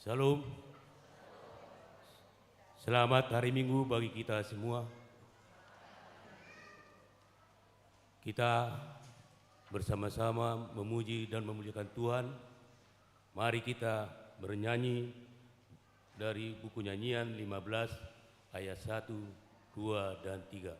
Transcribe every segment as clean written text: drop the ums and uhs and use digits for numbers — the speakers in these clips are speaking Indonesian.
Shalom. Selamat hari Minggu bagi kita semua. Kita bersama-sama memuji dan memuliakan Tuhan. Mari kita bernyanyi dari buku nyanyian 15 ayat 1, 2, dan 3.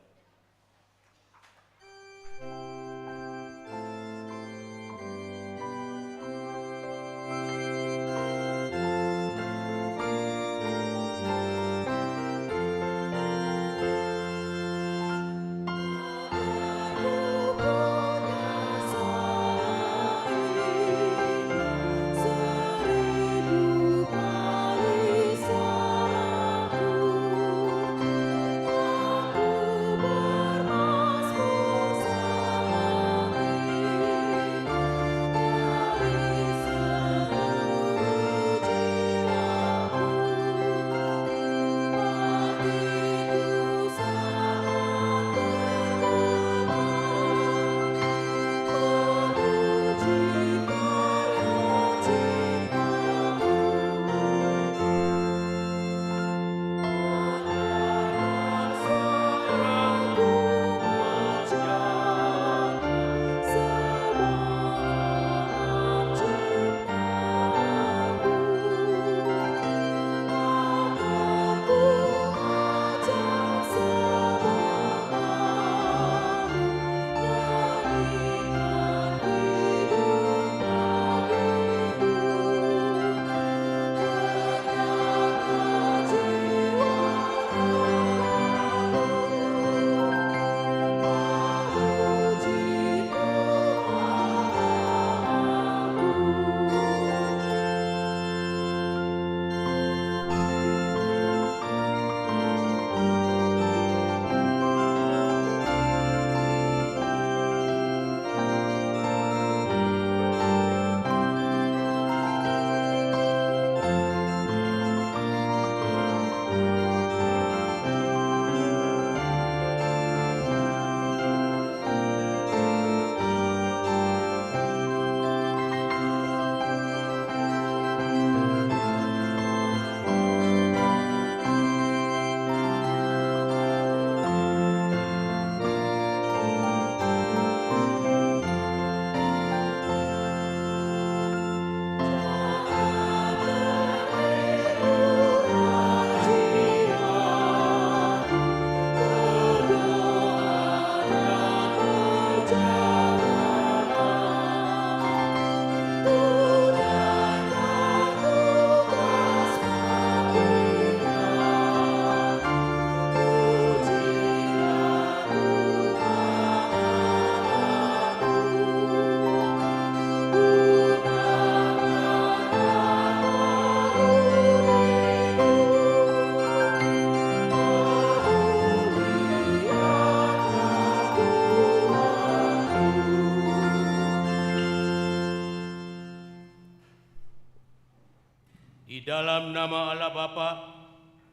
Di dalam nama Allah Bapa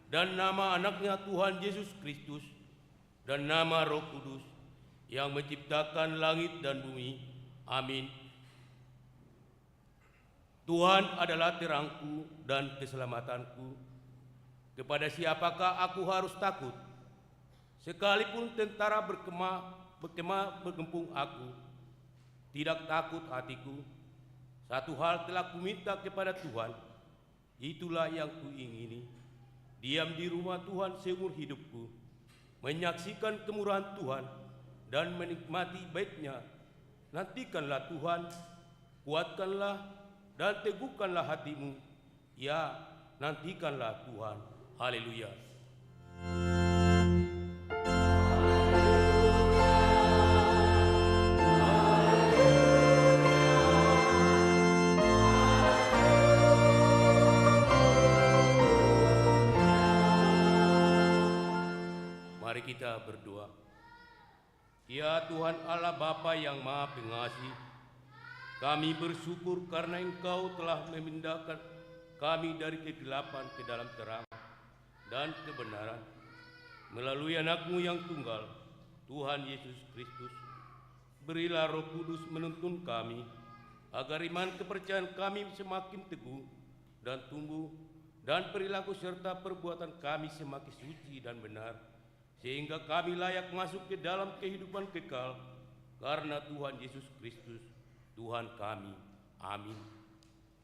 dan nama anaknya Tuhan Yesus Kristus dan nama Roh Kudus yang menciptakan langit dan bumi. Amin. Tuhan adalah terangku dan keselamatanku. Kepada siapakah aku harus takut? Sekalipun tentara berkemah bergempung aku, tidak takut hatiku. Satu hal telah kuminta kepada Tuhan, itulah yang kuingini, diam di rumah Tuhan seumur hidupku, menyaksikan kemurahan Tuhan dan menikmati baiknya. Nantikanlah Tuhan, kuatkanlah dan teguhkanlah hatimu. Ya, nantikanlah Tuhan. Haleluya. Mari kita berdoa. Ya Tuhan Allah Bapa yang Maha Pengasih, kami bersyukur karena Engkau telah memindahkan kami dari kegelapan ke dalam terang dan kebenaran melalui anakmu yang tunggal, Tuhan Yesus Kristus. Berilah Roh Kudus menuntun kami, agar iman kepercayaan kami semakin teguh dan tumbuh, dan perilaku serta perbuatan kami semakin suci dan benar, sehingga kami layak masuk ke dalam kehidupan kekal, karena Tuhan Yesus Kristus, Tuhan kami. Amin.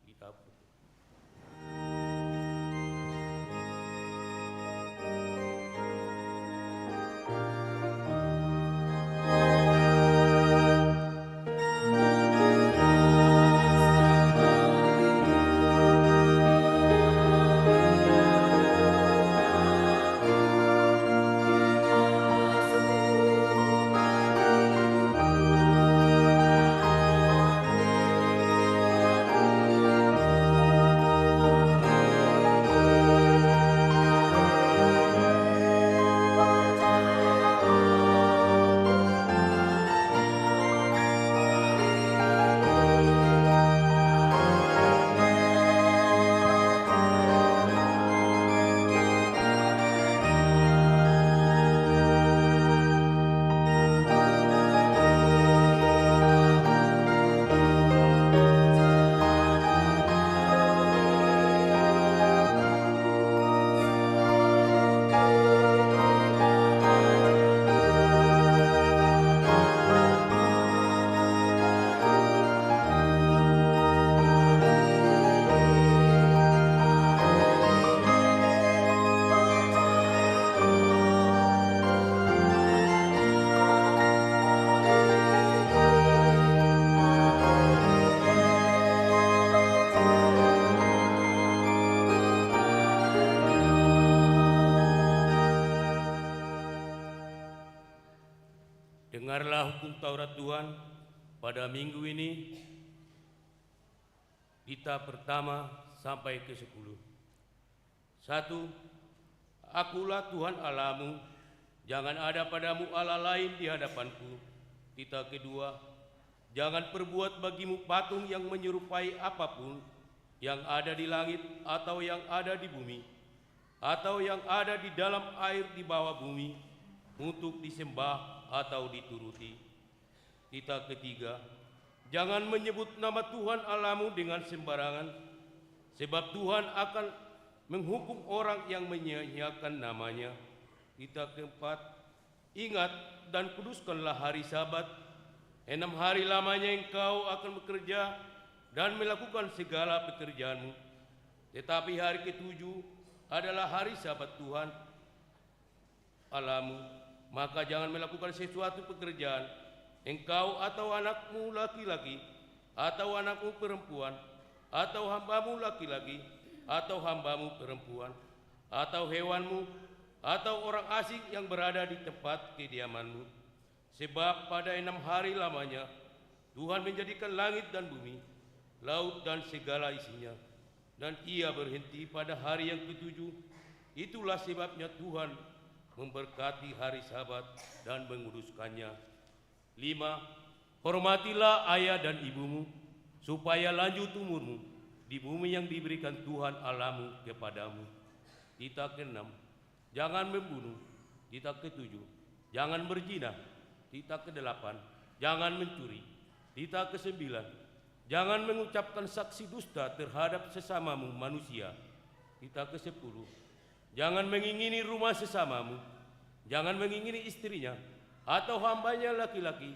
Kita dengarlah hukum Taurat Tuhan pada minggu ini, kitab pertama sampai ke-10. 1. Akulah Tuhan Allahmu, jangan ada padamu Allah lain di hadapanku. Kitab kedua, jangan perbuat bagimu patung yang menyerupai apapun yang ada di langit atau yang ada di bumi, atau yang ada di dalam air di bawah bumi, untuk disembah atau dituruti. Kitab ketiga, jangan menyebut nama Tuhan Allahmu dengan sembarangan, sebab Tuhan akan menghukum orang yang menyia-nyiakan namanya. Kitab keempat, ingat dan kuduskanlah hari Sabat. 6 hari lamanya engkau akan bekerja dan melakukan segala pekerjaanmu, tetapi hari ke-7 adalah hari Sabat Tuhan Allahmu. Maka jangan melakukan sesuatu pekerjaan, engkau atau anakmu laki-laki, atau anakmu perempuan, atau hambamu laki-laki, atau hambamu perempuan, atau hewanmu, atau orang asing yang berada di tempat kediamanmu. Sebab pada 6 hari lamanya Tuhan menjadikan langit dan bumi, laut dan segala isinya, dan Ia berhenti pada hari yang ke-7. Itulah sebabnya Tuhan memberkati hari Sabat dan menguduskannya. 5. Hormatilah ayah dan ibumu, supaya lanjut umurmu di bumi yang diberikan Tuhan Allahmu kepadamu. Kitab ke-6, jangan membunuh. Kitab ke-7, jangan berzina. Kitab ke-8, jangan mencuri. Kitab ke-9, jangan mengucapkan saksi dusta terhadap sesamamu manusia. Kitab ke-10, jangan mengingini rumah sesamamu, jangan mengingini istrinya, atau hambanya laki-laki,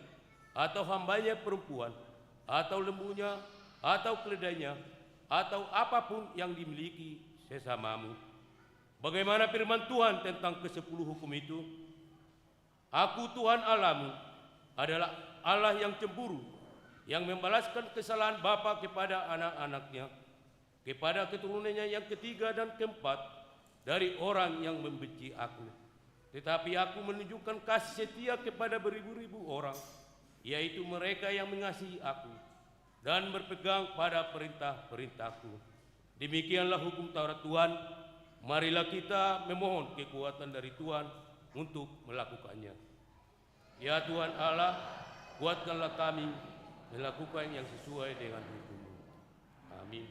atau hambanya perempuan, atau lembunya, atau keledainya, atau apapun yang dimiliki sesamamu. Bagaimana firman Tuhan tentang ke-10 hukum itu? Aku Tuhan Allahmu adalah Allah yang cemburu, yang membalaskan kesalahan bapa kepada anak-anaknya, kepada keturunannya yang ketiga dan keempat dari orang yang membenci aku. Tetapi aku menunjukkan kasih setia kepada beribu-ribu orang, yaitu mereka yang mengasihi aku dan berpegang pada perintah-perintahku. Demikianlah hukum Taurat Tuhan. Marilah kita memohon kekuatan dari Tuhan untuk melakukannya. Ya Tuhan Allah, kuatkanlah kami melakukan yang sesuai dengan hukum-Mu. Amin.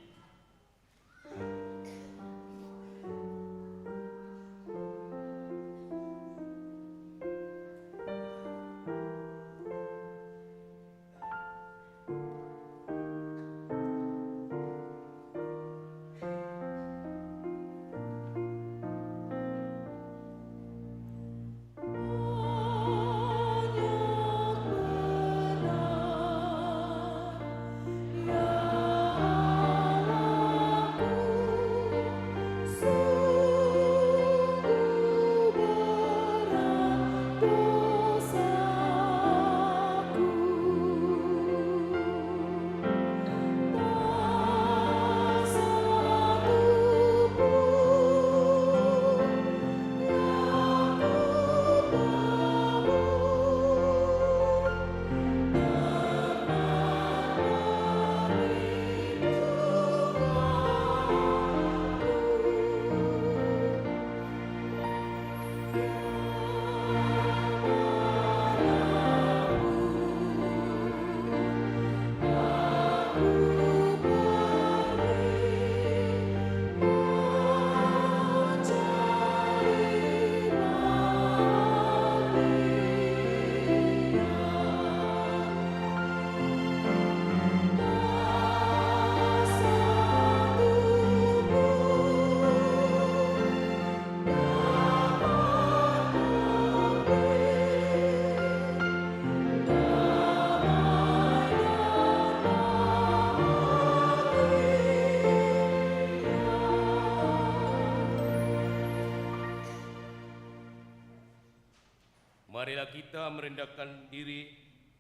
marilah kita merendahkan diri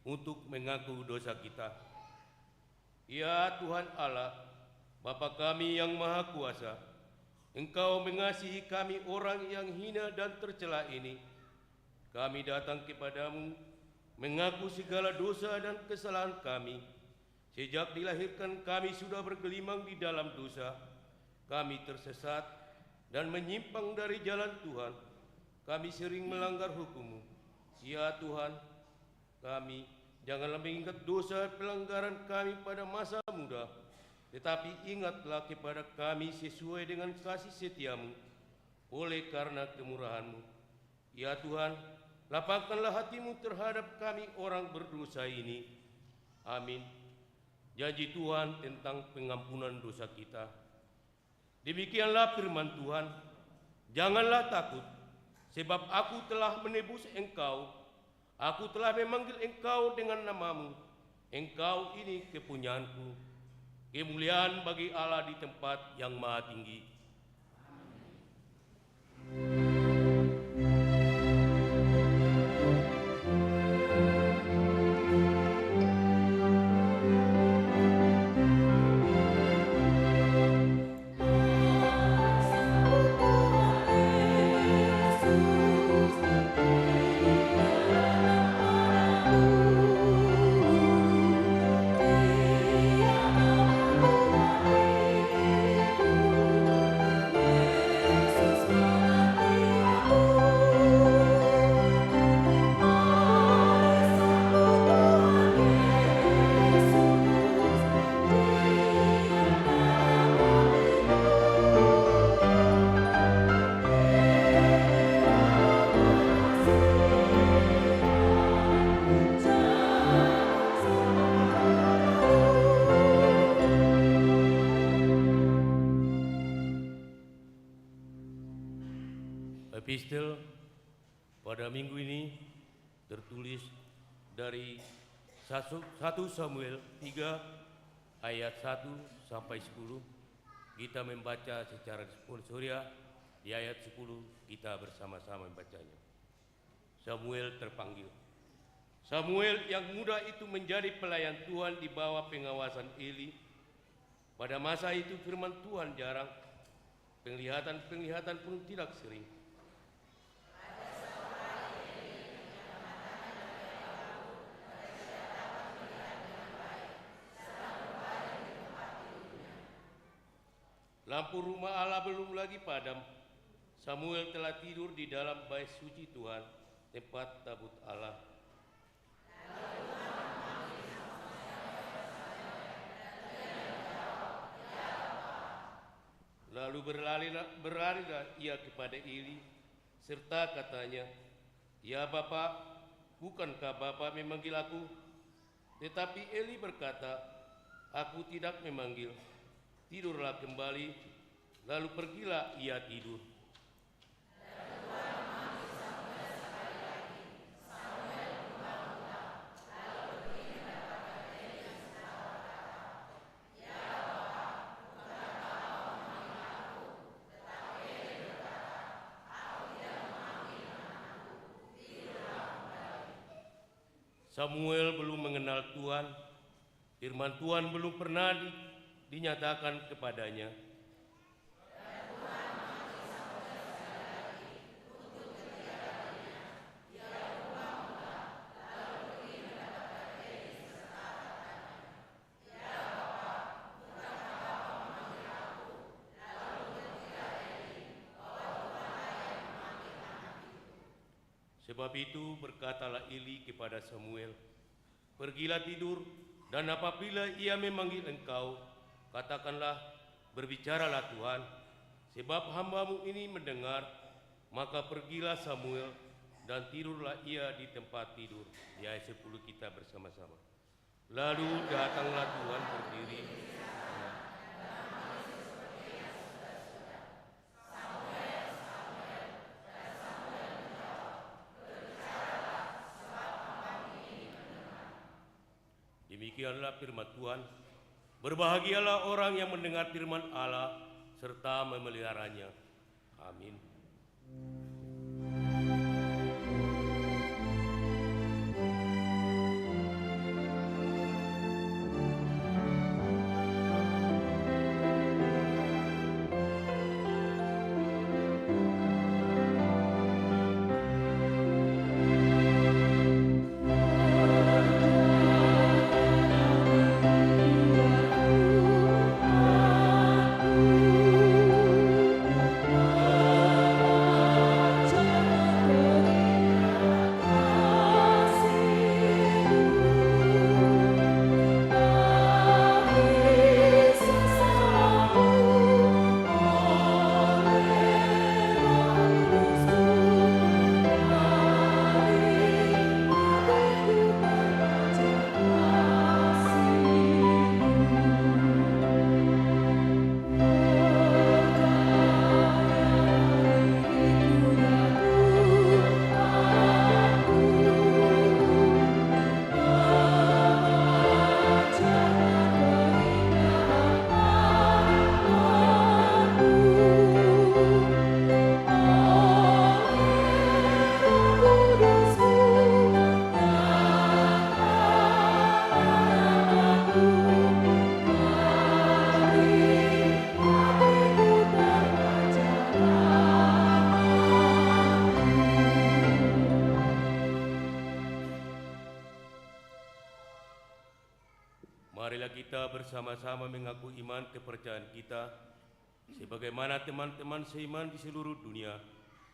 untuk mengaku dosa kita. Ya Tuhan Allah, Bapa kami yang Maha Kuasa, Engkau mengasihi kami orang yang hina dan tercela ini. Kami datang kepadamu mengaku segala dosa dan kesalahan kami. Sejak dilahirkan kami sudah bergelimang di dalam dosa. Kami tersesat dan menyimpang dari jalan Tuhan. Kami sering melanggar hukum-Mu. Ya Tuhan, kami janganlah mengingat dosa pelanggaran kami pada masa muda, tetapi ingatlah kepada kami sesuai dengan kasih setia-Mu oleh karena kemurahan-Mu. Ya Tuhan, lapangkanlah hati-Mu terhadap kami orang berdosa ini. Amin. Janji Tuhan tentang pengampunan dosa kita. Demikianlah firman Tuhan, janganlah takut, sebab aku telah menebus engkau. Aku telah memanggil engkau dengan namamu. Engkau ini kepunyaanku. Kemuliaan bagi Allah di tempat yang maha tinggi. Epistel pada minggu ini tertulis dari 1 Samuel 3 ayat 1 sampai 10. Kita membaca secara sponsoria di ayat 10, kita bersama-sama membacanya. Samuel terpanggil. Samuel yang muda itu menjadi pelayan Tuhan di bawah pengawasan Eli. Pada masa itu firman Tuhan jarang, penglihatan pun tidak sering. Lampu rumah Allah belum lagi padam. Samuel telah tidur di dalam bait suci Tuhan, tempat tabut Allah. Lalu berlarilah ia kepada Eli, serta katanya, "Ya Bapa, bukankah Bapa memanggil aku?" Tetapi Eli berkata, "Aku tidak memanggil." Tidurlah kembali, lalu pergilah ia tidur. Samuel belum mengenal Tuhan, firman Tuhan belum pernah dinyatakan kepadanya. Sebab itu berkatalah Eli kepada Samuel, "Pergilah tidur, dan apabila ia memanggil engkau, katakanlah, berbicaralah Tuhan, sebab hamba-Mu ini mendengar." Maka pergilah Samuel dan tidurlah ia di tempat tidur. Di ayat 10 kita bersama-sama. Lalu datanglah Tuhan berdiri. Demikianlah firman Tuhan. Berbahagialah orang yang mendengar firman Allah serta memeliharanya. Amin. kita bersama-sama mengaku iman kepercayaan kita sebagaimana teman-teman seiman di seluruh dunia,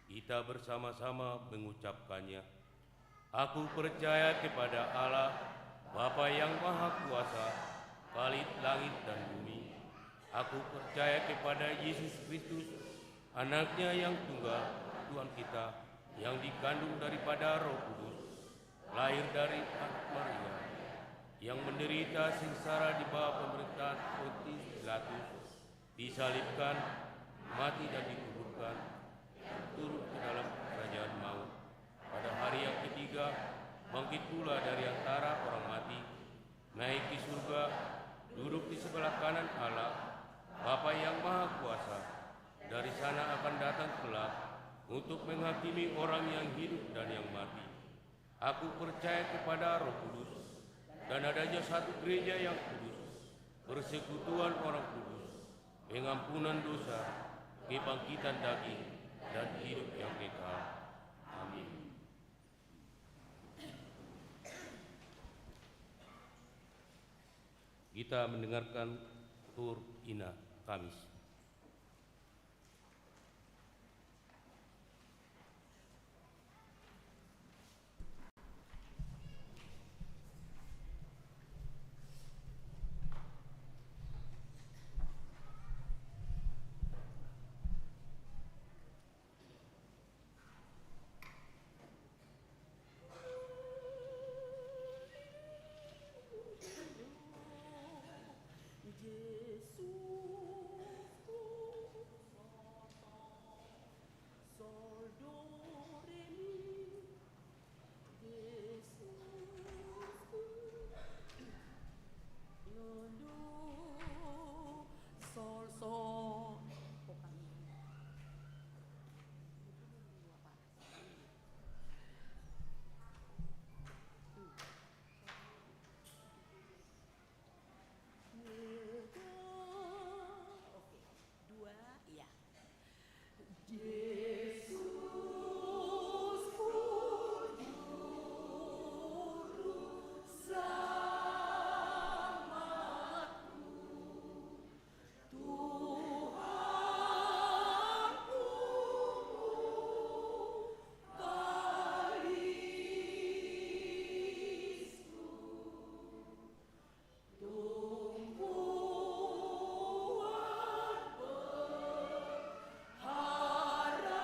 kita bersama-sama mengucapkannya. Aku percaya kepada Allah, Bapa yang Maha Kuasa, Khalid langit dan bumi. Aku percaya kepada Yesus Kristus, Anaknya yang tunggal, Tuhan kita, yang dikandung daripada Roh Kudus, lahir dari anak Maria, yang menderita sengsara di bawah pemerintahan Pontius Pilatus, disalibkan, mati dan dikuburkan, turun ke dalam kerajaan maut. Pada hari yang ketiga, bangkit pula dari antara orang mati, naik ke surga, duduk di sebelah kanan Allah, Bapa yang Maha Kuasa. Dari sana akan datang kelak untuk menghakimi orang yang hidup dan yang mati. Aku percaya kepada Roh Kudus dan adanya satu gereja yang kudus, persekutuan orang kudus, pengampunan dosa, kebangkitan daging, dan hidup yang kekal. Amin. Kita mendengarkan tur Ina Kamis. Hara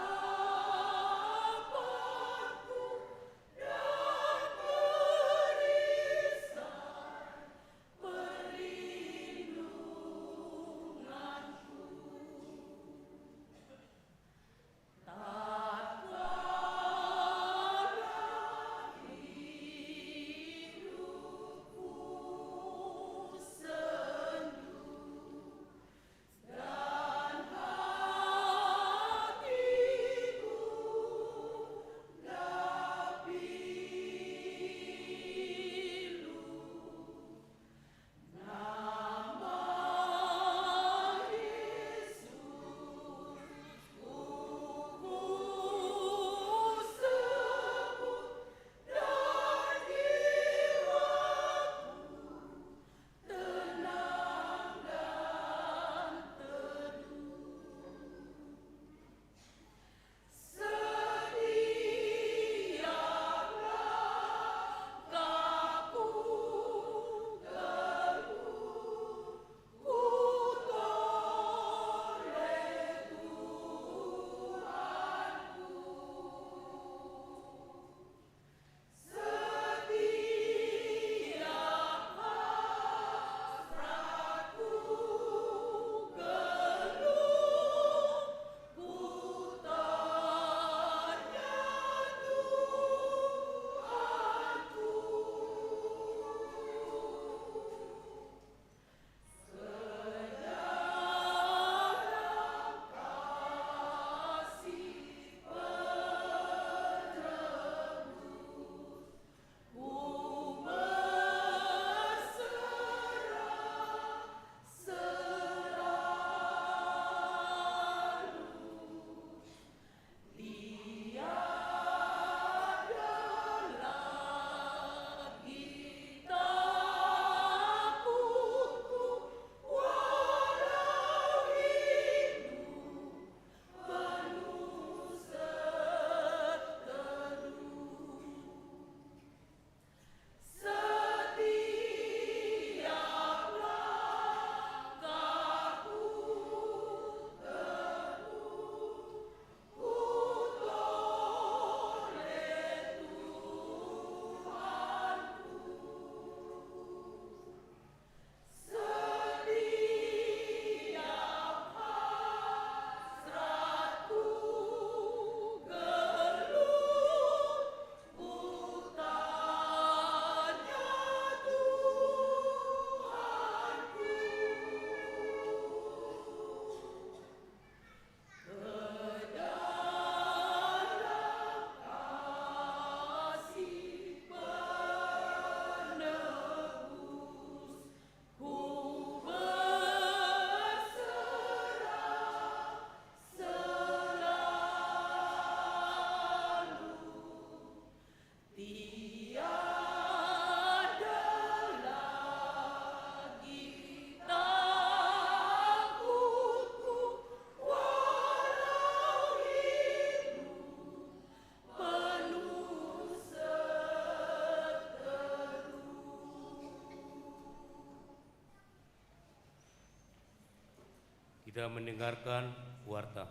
kita mendengarkan warta.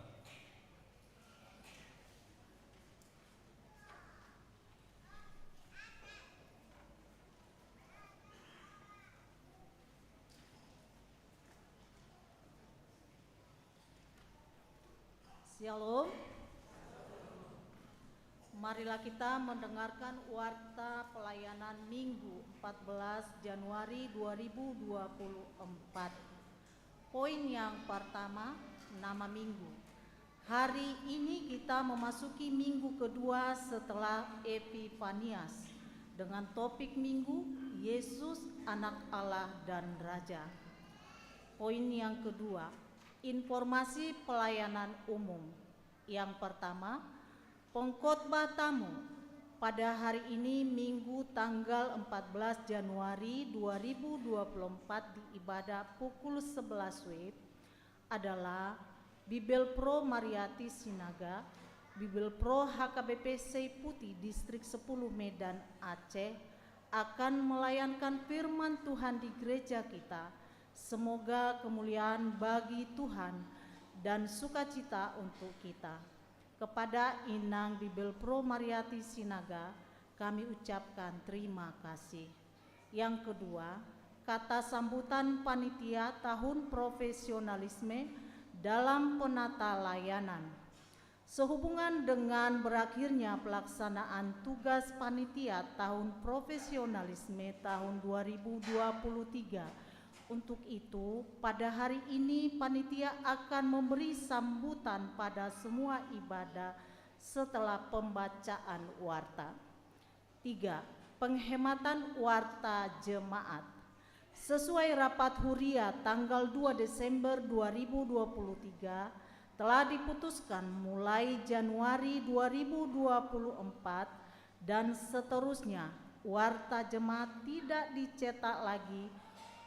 Shalom. Marilah kita mendengarkan warta pelayanan Minggu 14 Januari 2024. Poin yang pertama, nama minggu. Hari ini kita memasuki minggu kedua setelah Epifanias dengan topik minggu Yesus Anak Allah dan Raja. Poin yang kedua, informasi pelayanan umum. Yang pertama, pengkhotbah tamu pada hari ini Minggu tanggal 14 Januari 2024 di ibadah pukul 11 WIB adalah Bibel Pro Mariati Sinaga, Bibel Pro HKBP Seiputi Distrik 10 Medan Aceh akan melayankan firman Tuhan di gereja kita. Semoga kemuliaan bagi Tuhan dan sukacita untuk kita. Kepada Inang Bibel Pro Mariati Sinaga, kami ucapkan terima kasih. Yang kedua, kata sambutan panitia tahun profesionalisme dalam penata layanan. Sehubungan dengan berakhirnya pelaksanaan tugas panitia tahun profesionalisme tahun 2023, untuk itu, pada hari ini panitia akan memberi sambutan pada semua ibadah setelah pembacaan warta. 3. Penghematan warta jemaat. Sesuai rapat huria tanggal 2 Desember 2023, telah diputuskan mulai Januari 2024 dan seterusnya, warta jemaat tidak dicetak lagi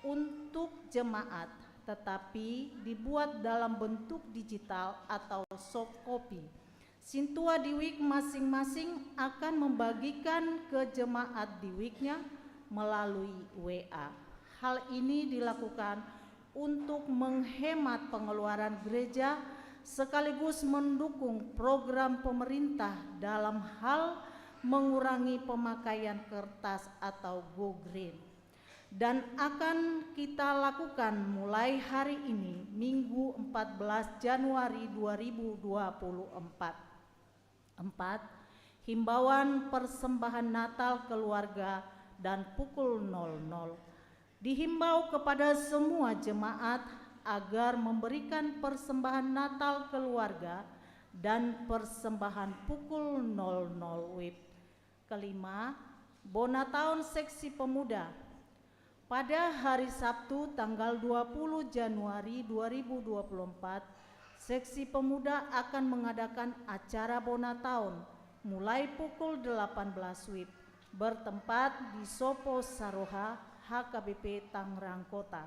untuk jemaat, tetapi dibuat dalam bentuk digital atau soft copy. Sintua di WIK masing-masing akan membagikan ke jemaat di WIK-nya melalui WA. Hal ini dilakukan untuk menghemat pengeluaran gereja sekaligus mendukung program pemerintah dalam hal mengurangi pemakaian kertas atau go green. Dan akan kita lakukan mulai hari ini Minggu 14 Januari 2024. 4. Himbauan persembahan Natal keluarga dan pukul 00. Dihimbau kepada semua jemaat agar memberikan persembahan Natal keluarga dan persembahan pukul 00 WIB. Kelima, Bonataun Seksi Pemuda. Pada hari Sabtu tanggal 20 Januari 2024, Seksi Pemuda akan mengadakan acara Bonataun mulai pukul 18 WIB bertempat di Sopo Saroha, HKBP Tangerang Kota.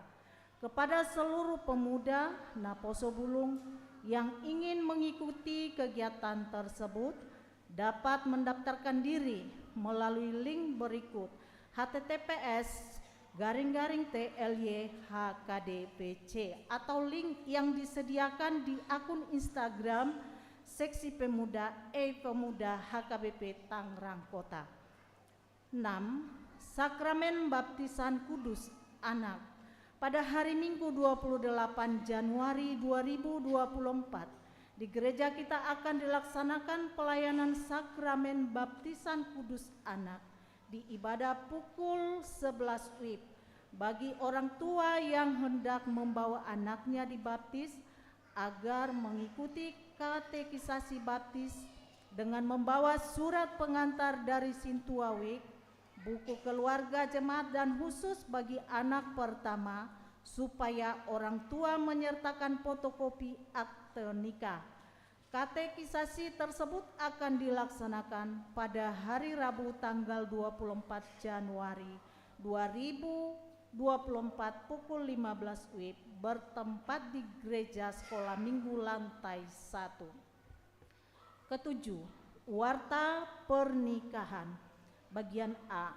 Kepada seluruh pemuda Naposo Bulung yang ingin mengikuti kegiatan tersebut dapat mendaftarkan diri melalui link berikut https://TLY-HKDPC atau link yang disediakan di akun Instagram Seksi Pemuda Pemuda HKBP Tangerang Kota. 6. Sakramen Baptisan Kudus Anak. Pada hari Minggu 28 Januari 2024 di gereja kita akan dilaksanakan pelayanan sakramen baptisan kudus anak di ibadah pukul 11 WIB. Bagi orang tua yang hendak membawa anaknya dibaptis agar mengikuti katekisasi baptis dengan membawa surat pengantar dari Sintua WIK, buku keluarga jemaat dan khusus bagi anak pertama supaya orang tua menyertakan fotokopi akte nikah. Katekisasi tersebut akan dilaksanakan pada hari Rabu tanggal 24 Januari 2024 pukul 15 WIB bertempat di Gereja Sekolah Minggu lantai 1. Ketujuh, warta pernikahan. Bagian A.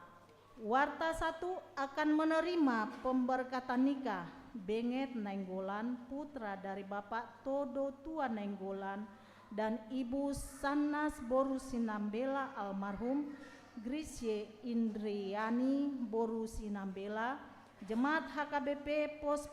Warta 1 akan menerima pemberkatan nikah Benget Nainggolan, putra dari Bapak Todo Tua Nainggolan dan Ibu Sanas Boru Sinambela almarhum, Grisye Indriani Boru Sinambela, Jemaat HKBP Pos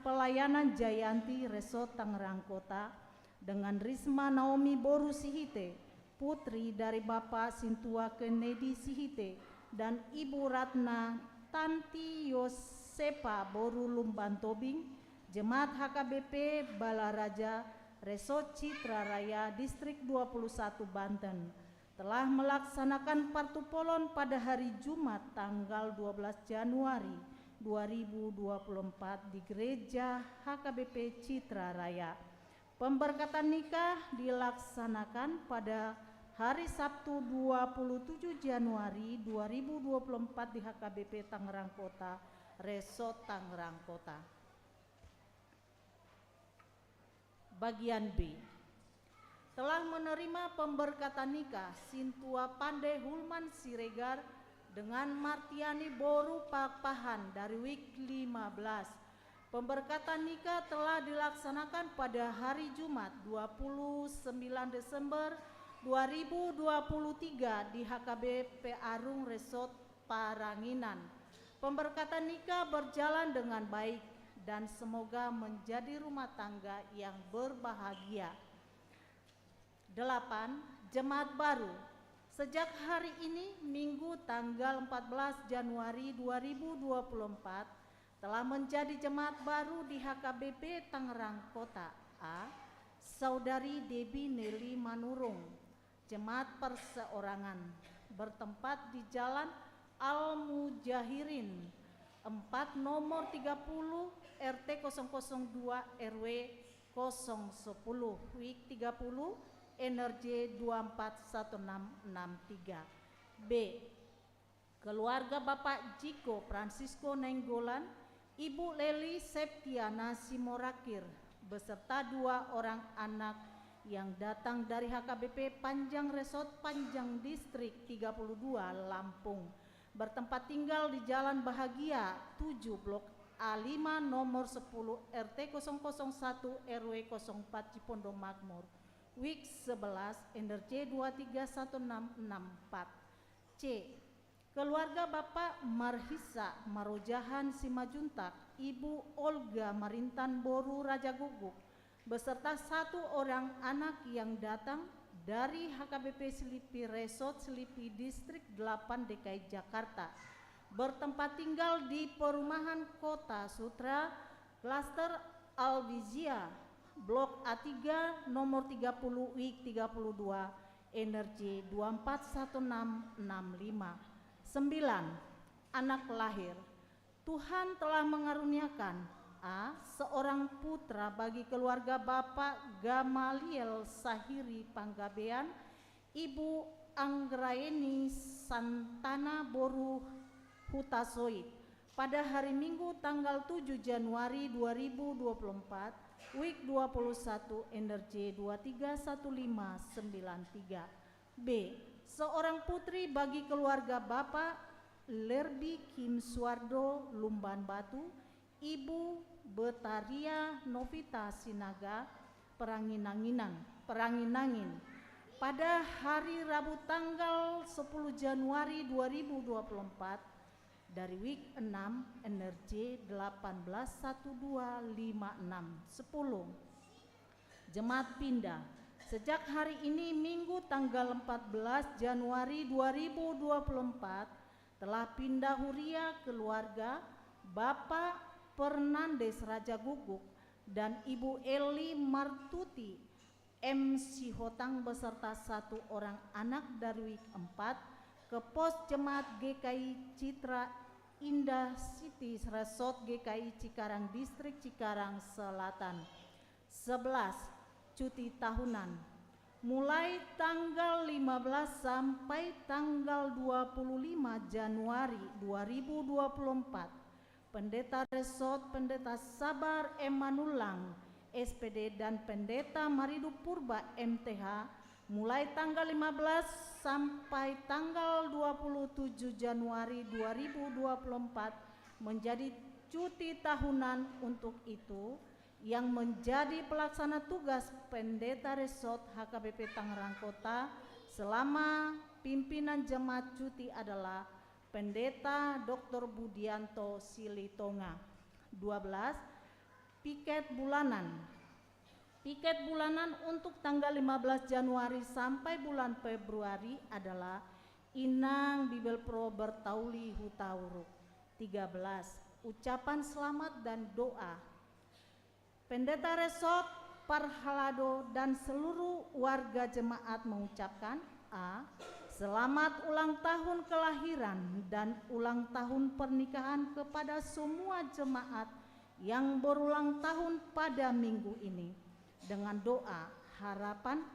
Pelayanan Jayanti Resort Tangerang Kota dengan Risma Naomi Boru Sihite, putri dari Bapak Sintua Kennedy Sihite dan Ibu Ratna Tanti Yosepa Boru Lumban Tobing, Jemaat HKBP Balaraja Resort Citra Raya Distrik 21 Banten telah melaksanakan Partu Polon pada hari Jumat tanggal 12 Januari 2024 di Gereja HKBP Citra Raya. Pemberkatan nikah dilaksanakan pada hari Sabtu 27 Januari 2024 di HKBP Tangerang Kota, Resort Tangerang Kota. Bagian B. Telah menerima pemberkatan nikah Sintua Pandai Hulman Siregar dengan Martiani Boru Pakpahan dari WIK 15. Pemberkatan nikah telah dilaksanakan pada hari Jumat 29 Desember 2023 di HKBP Arung Resort Paranginan. Pemberkatan nikah berjalan dengan baik dan semoga menjadi rumah tangga yang berbahagia. 8. Jemaat baru. Sejak hari ini, Minggu tanggal 14 Januari 2024, telah menjadi jemaat baru di HKBP Tangerang Kota. A. Saudari Debbie Nelly Manurung, jemaat perseorangan, bertempat di Jalan Al-Mujahirin 4 nomor 30 RT 002 RW 010 WIK 30 NRJ 241663. B. Keluarga Bapak Jiko Francisco Nainggolan, Ibu Leli Septiana Simorakir beserta 2 orang anak yang datang dari HKBP Panjang Resort Panjang Distrik 32 Lampung, bertempat tinggal di Jalan Bahagia 7 Blok A5 nomor 10 RT 001 RW 04 Cipondo Makmur WIK 11 NRJ 231664. C. Keluarga Bapak Marhisa Marojahan Simajuntak, Ibu Olga Marintan Boru Raja Guguk beserta 1 orang anak yang datang dari HKBP Selipi Resort Selipi Distrik 8 DKI Jakarta, bertempat tinggal di Perumahan Kota Sutra Klaster Alvizia Blok A3 nomor 30 WIK 32 NRJ 241665. 9. Anak lahir. Tuhan telah mengaruniakan A. Seorang putra bagi keluarga Bapak Gamaliel Sahiri Panggabean, Ibu Anggraeni Santana Boru Hutasoid pada hari Minggu tanggal 7 Januari 2024 WIK 21 NRJ 231593. B. Seorang putri bagi keluarga Bapak Lerbi Kim Suardo Lumban Batu, Ibu Betaria Novita Sinaga Peranginangin pada hari Rabu tanggal 10 Januari 2024 dari WIK 6 NRJ 181256. 10. Jemaat pindah. Sejak hari ini Minggu tanggal 14 Januari 2024 telah pindah huria keluarga Bapak Fernandes Raja Guguk dan Ibu Eli Martuti M. Sihotang beserta 1 orang anak dari WIK 4 ke pos jemaat GKI Citra Indah City Resort GKI Cikarang Distrik Cikarang Selatan. 11. Cuti tahunan. Mulai tanggal 15 sampai tanggal 25 Januari 2024, Pendeta Resort Pendeta Sabar Emanulang SPD dan Pendeta Maridu Purba MTH mulai tanggal 15 sampai tanggal 27 Januari 2024 menjadi cuti tahunan untuk itu yang menjadi pelaksana tugas Pendeta Resort HKBP Tangerang Kota selama pimpinan jemaat cuti adalah Pendeta Dr. Budianto Silitonga. 12. Piket bulanan. Piket bulanan untuk tanggal 15 Januari sampai bulan Februari adalah Inang Bibel Pro Bertauli Hutauruk. 13. Ucapan selamat dan doa. Pendeta Resort Parhalado dan seluruh warga jemaat mengucapkan A. Selamat ulang tahun kelahiran dan ulang tahun pernikahan kepada semua jemaat yang berulang tahun pada minggu ini, dengan doa harapan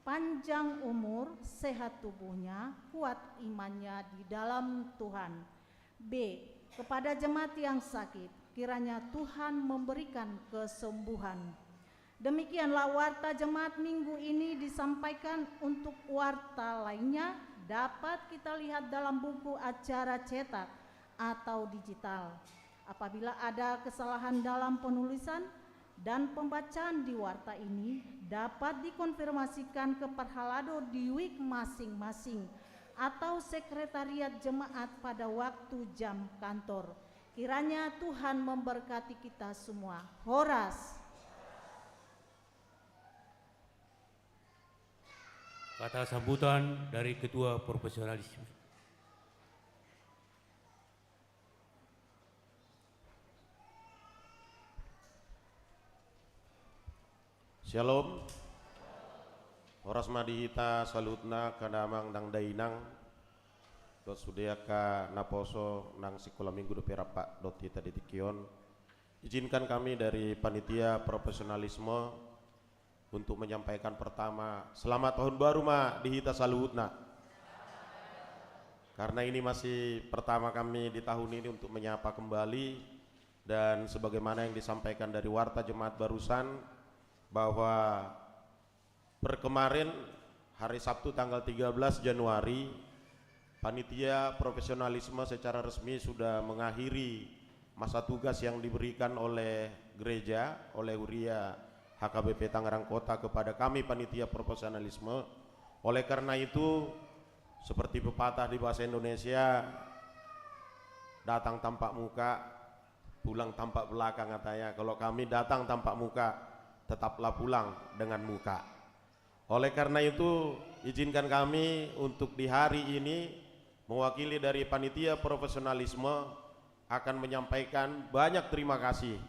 panjang umur, sehat tubuhnya, kuat imannya di dalam Tuhan. B. Kepada jemaat yang sakit, kiranya Tuhan memberikan kesembuhan. Demikianlah warta jemaat minggu ini disampaikan. Untuk warta lainnya dapat kita lihat dalam buku acara cetak atau digital. Apabila ada kesalahan dalam penulisan dan pembacaan di warta ini, dapat dikonfirmasikan ke Parhalado di week masing-masing atau sekretariat jemaat pada waktu jam kantor. Kiranya Tuhan memberkati kita semua. Horas. Kata sambutan dari Ketua Profesionalisme. Shalom. Horas madihita salutna kadamang dang dainang dot sudeaka naposo nang sekolah minggu do perapak dot hita ditikion. Izinkan kami dari panitia profesionalisme untuk menyampaikan pertama selamat tahun baru ma dihita salutna. Karena ini masih pertama kami di tahun ini untuk menyapa kembali, dan sebagaimana yang disampaikan dari warta jemaat barusan bahwa per kemarin hari Sabtu tanggal 13 Januari panitia profesionalisme secara resmi sudah mengakhiri masa tugas yang diberikan oleh gereja, oleh Huria HKBP Tangerang Kota kepada kami panitia profesionalisme. Oleh karena itu, seperti pepatah di bahasa Indonesia, datang tampak muka, pulang tampak belakang katanya. Kalau kami datang tampak muka, tetaplah pulang dengan muka. Oleh karena itu, izinkan kami untuk di hari ini mewakili dari panitia profesionalisme akan menyampaikan banyak terima kasih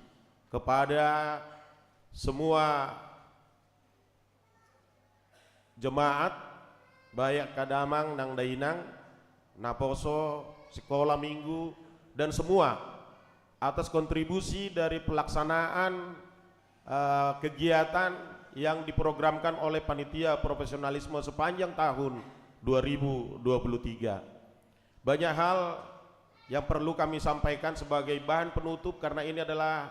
kepada semua jemaat baik kadamang nang dainang, naposo, sekolah minggu, dan semua atas kontribusi dari pelaksanaan kegiatan yang diprogramkan oleh panitia profesionalisme sepanjang tahun 2023. Banyak hal yang perlu kami sampaikan sebagai bahan penutup, karena ini adalah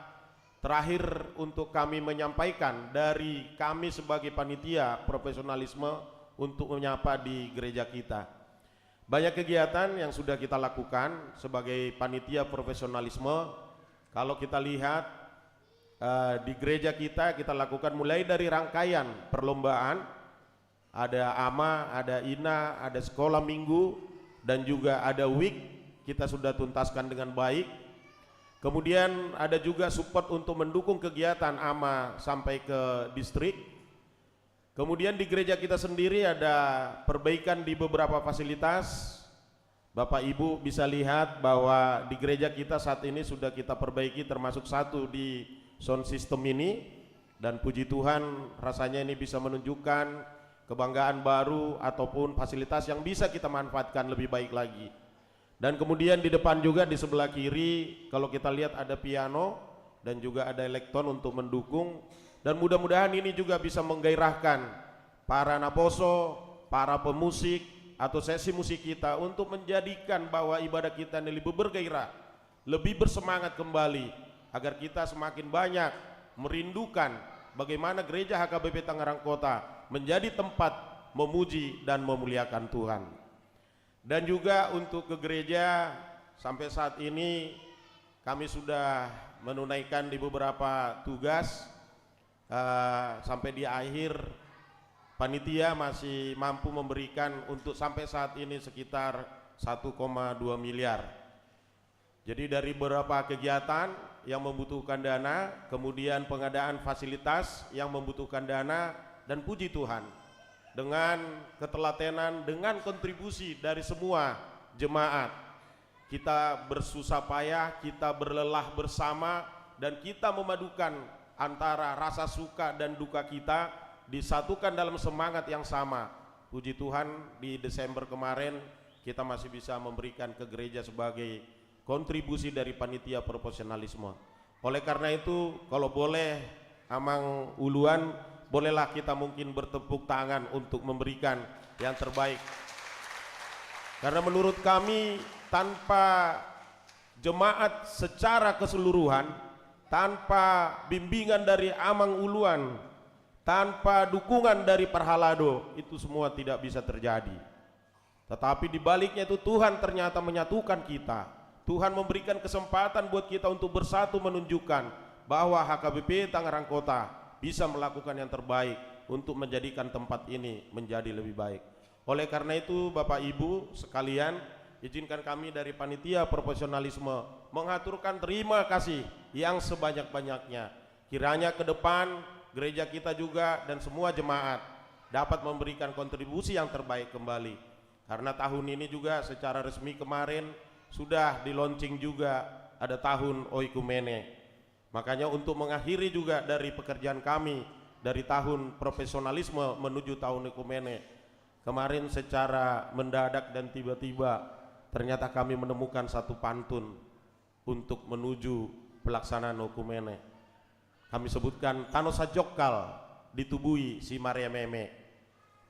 terakhir untuk kami menyampaikan dari kami sebagai panitia profesionalisme untuk menyapa di gereja kita. Banyak kegiatan yang sudah kita lakukan sebagai panitia profesionalisme. Kalau kita lihat di gereja kita lakukan mulai dari rangkaian perlombaan, ada AMA, ada INA, ada sekolah minggu, dan juga ada week kita sudah tuntaskan dengan baik. Kemudian ada juga support untuk mendukung kegiatan AMA sampai ke distrik. Kemudian di gereja kita sendiri ada perbaikan di beberapa fasilitas. Bapak Ibu bisa lihat bahwa di gereja kita saat ini sudah kita perbaiki, termasuk satu di sound system ini, dan puji Tuhan rasanya ini bisa menunjukkan kebanggaan baru ataupun fasilitas yang bisa kita manfaatkan lebih baik lagi. Dan kemudian di depan juga di sebelah kiri kalau kita lihat ada piano dan juga ada elektron untuk mendukung, dan mudah-mudahan ini juga bisa menggairahkan para naposo, para pemusik atau sesi musik kita untuk menjadikan bahwa ibadah kita ini lebih bergairah, lebih bersemangat kembali, agar kita semakin banyak merindukan bagaimana gereja HKBP Tangerang Kota menjadi tempat memuji dan memuliakan Tuhan. Dan juga untuk ke gereja sampai saat ini kami sudah menunaikan di beberapa tugas, sampai di akhir panitia masih mampu memberikan untuk sampai saat ini sekitar 1,2 miliar. Jadi dari beberapa kegiatan yang membutuhkan dana, kemudian pengadaan fasilitas yang membutuhkan dana, dan puji Tuhan dengan ketelatenan, dengan kontribusi dari semua jemaat, kita bersusah payah, kita berlelah bersama, dan kita memadukan antara rasa suka dan duka kita, disatukan dalam semangat yang sama. Puji Tuhan, di Desember kemarin kita masih bisa memberikan ke gereja sebagai kontribusi dari panitia profesionalisme. Oleh karena itu, kalau boleh Amang Uluan, bolehlah kita mungkin bertepuk tangan untuk memberikan yang terbaik. Karena menurut kami, tanpa jemaat secara keseluruhan, tanpa bimbingan dari Amang Uluan, tanpa dukungan dari Parhalado, itu semua tidak bisa terjadi. Tetapi di baliknya itu Tuhan ternyata menyatukan kita. Tuhan memberikan kesempatan buat kita untuk bersatu, menunjukkan bahwa HKBP Tangerang Kota bisa melakukan yang terbaik untuk menjadikan tempat ini menjadi lebih baik. Oleh karena itu, Bapak Ibu sekalian, izinkan kami dari panitia profesionalisme mengaturkan terima kasih yang sebanyak-banyaknya. Kiranya ke depan gereja kita juga dan semua jemaat dapat memberikan kontribusi yang terbaik kembali. Karena tahun ini juga secara resmi kemarin sudah di launching juga ada tahun Oikumene. Makanya untuk mengakhiri juga dari pekerjaan kami dari tahun profesionalisme menuju tahun Oikumene, kemarin secara mendadak dan tiba-tiba ternyata kami menemukan satu pantun untuk menuju pelaksanaan Oikumene. Kami sebutkan Tanosa Jokal ditubui si Maria Meme.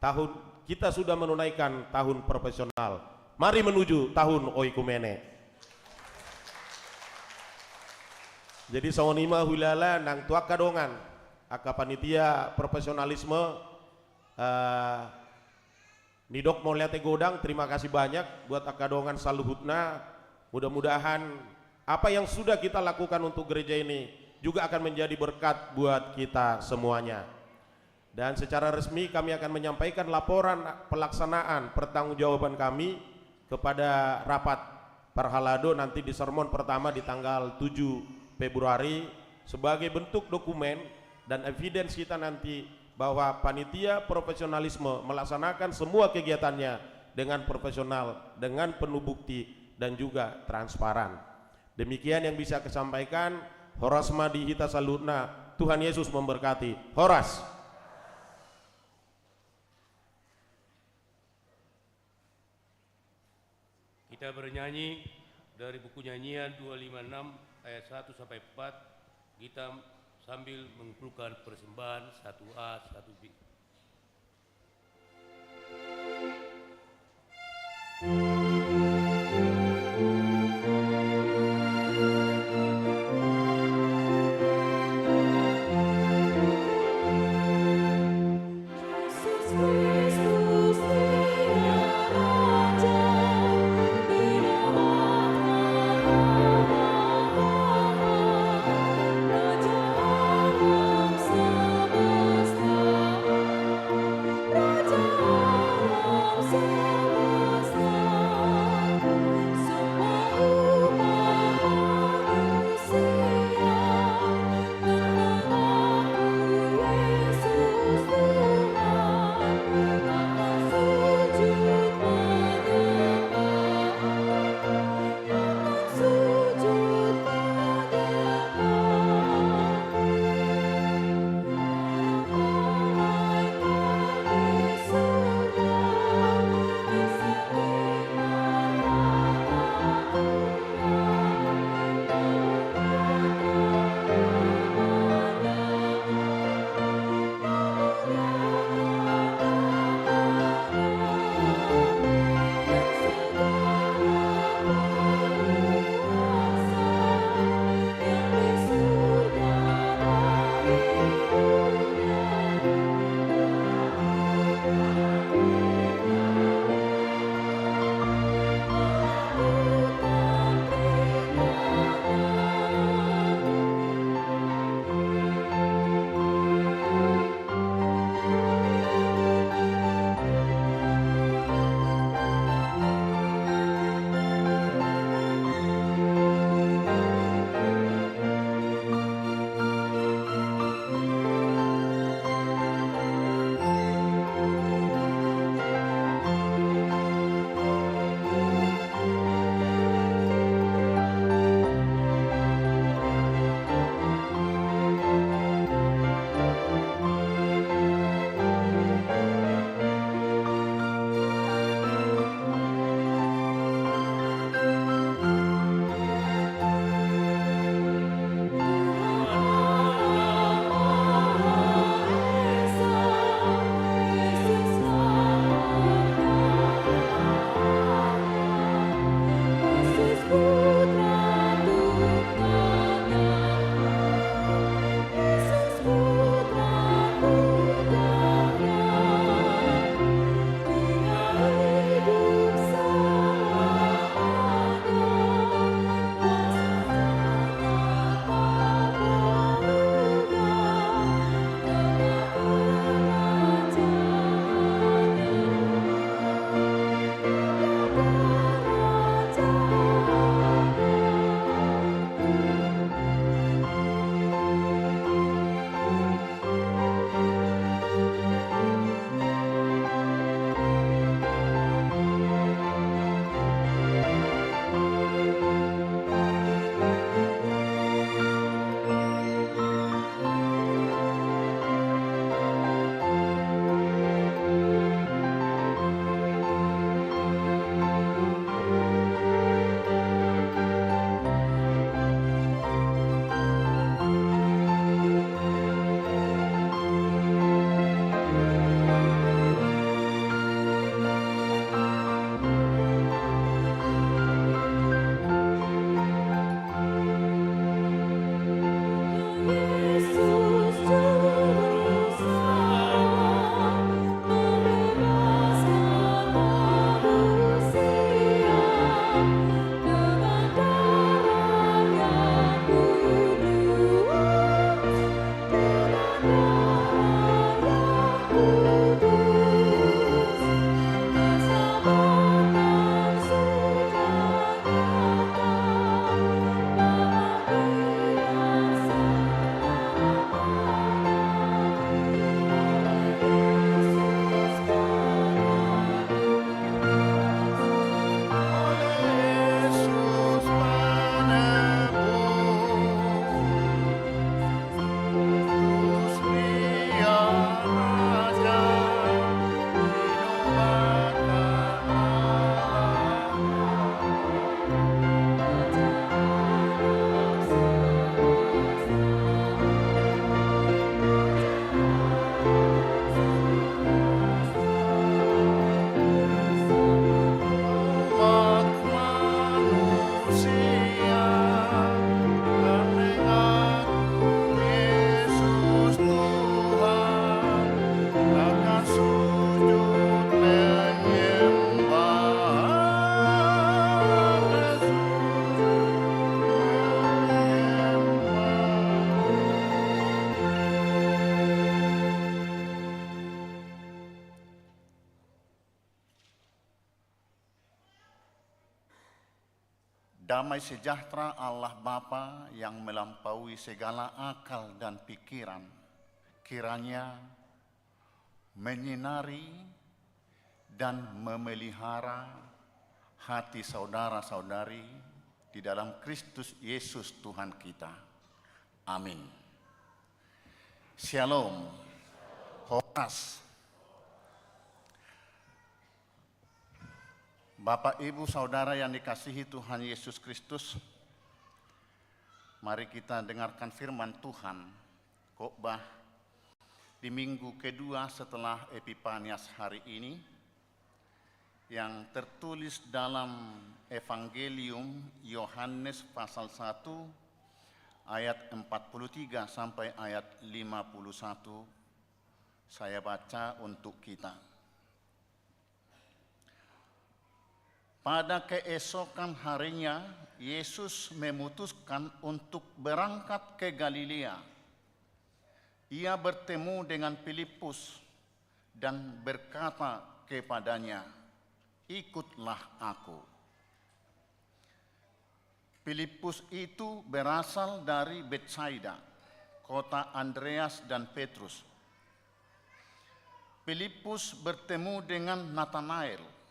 Tahun kita sudah menunaikan tahun profesional. Mari menuju tahun Oikumene. Jadi saunima hulala nang tuak kadongan aka panitia profesionalisme Nidok Moliate Godang, terima kasih banyak buat akadongan saluhutna. Mudah-mudahan apa yang sudah kita lakukan untuk gereja ini juga akan menjadi berkat buat kita semuanya. Dan secara resmi kami akan menyampaikan laporan pelaksanaan pertanggungjawaban kami kepada rapat Parhalado nanti di sermon pertama di tanggal 7 Februari sebagai bentuk dokumen dan evidence kita nanti bahwa panitia profesionalisme melaksanakan semua kegiatannya dengan profesional, dengan penuh bukti dan juga transparan. Demikian yang bisa saya sampaikan. Horas madi hita salutna. Tuhan Yesus memberkati. Horas. Kita bernyanyi dari buku nyanyian 256 ayat 1 sampai 4. Kita sambil mengumpulkan persembahan 1A, 1B. Semesta Damai sejahtera Allah Bapa yang melampaui segala akal dan pikiran, kiranya menyinari dan memelihara hati saudara-saudari di dalam Kristus Yesus Tuhan kita. Amin. Shalom. Horas. Bapak, Ibu, Saudara yang dikasihi Tuhan Yesus Kristus, mari kita dengarkan firman Tuhan, khotbah di minggu kedua setelah Epifanias hari ini, yang tertulis dalam Evangelium Yohanes pasal 1 ayat 43 sampai ayat 51. Saya baca untuk kita. Pada keesokan harinya, Yesus memutuskan untuk berangkat ke Galilea. Ia bertemu dengan Filipus dan berkata kepadanya, "Ikutlah aku." Filipus itu berasal dari Betsaida, kota Andreas dan Petrus. Filipus bertemu dengan Natanael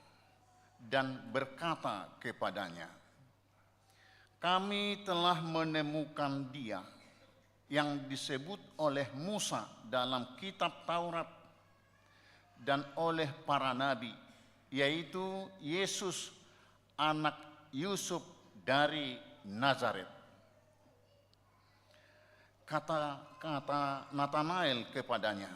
dan berkata kepadanya, "Kami telah menemukan Dia yang disebut oleh Musa dalam kitab Taurat dan oleh para nabi, yaitu Yesus anak Yusuf dari Nazaret." Kata Natanael kepadanya,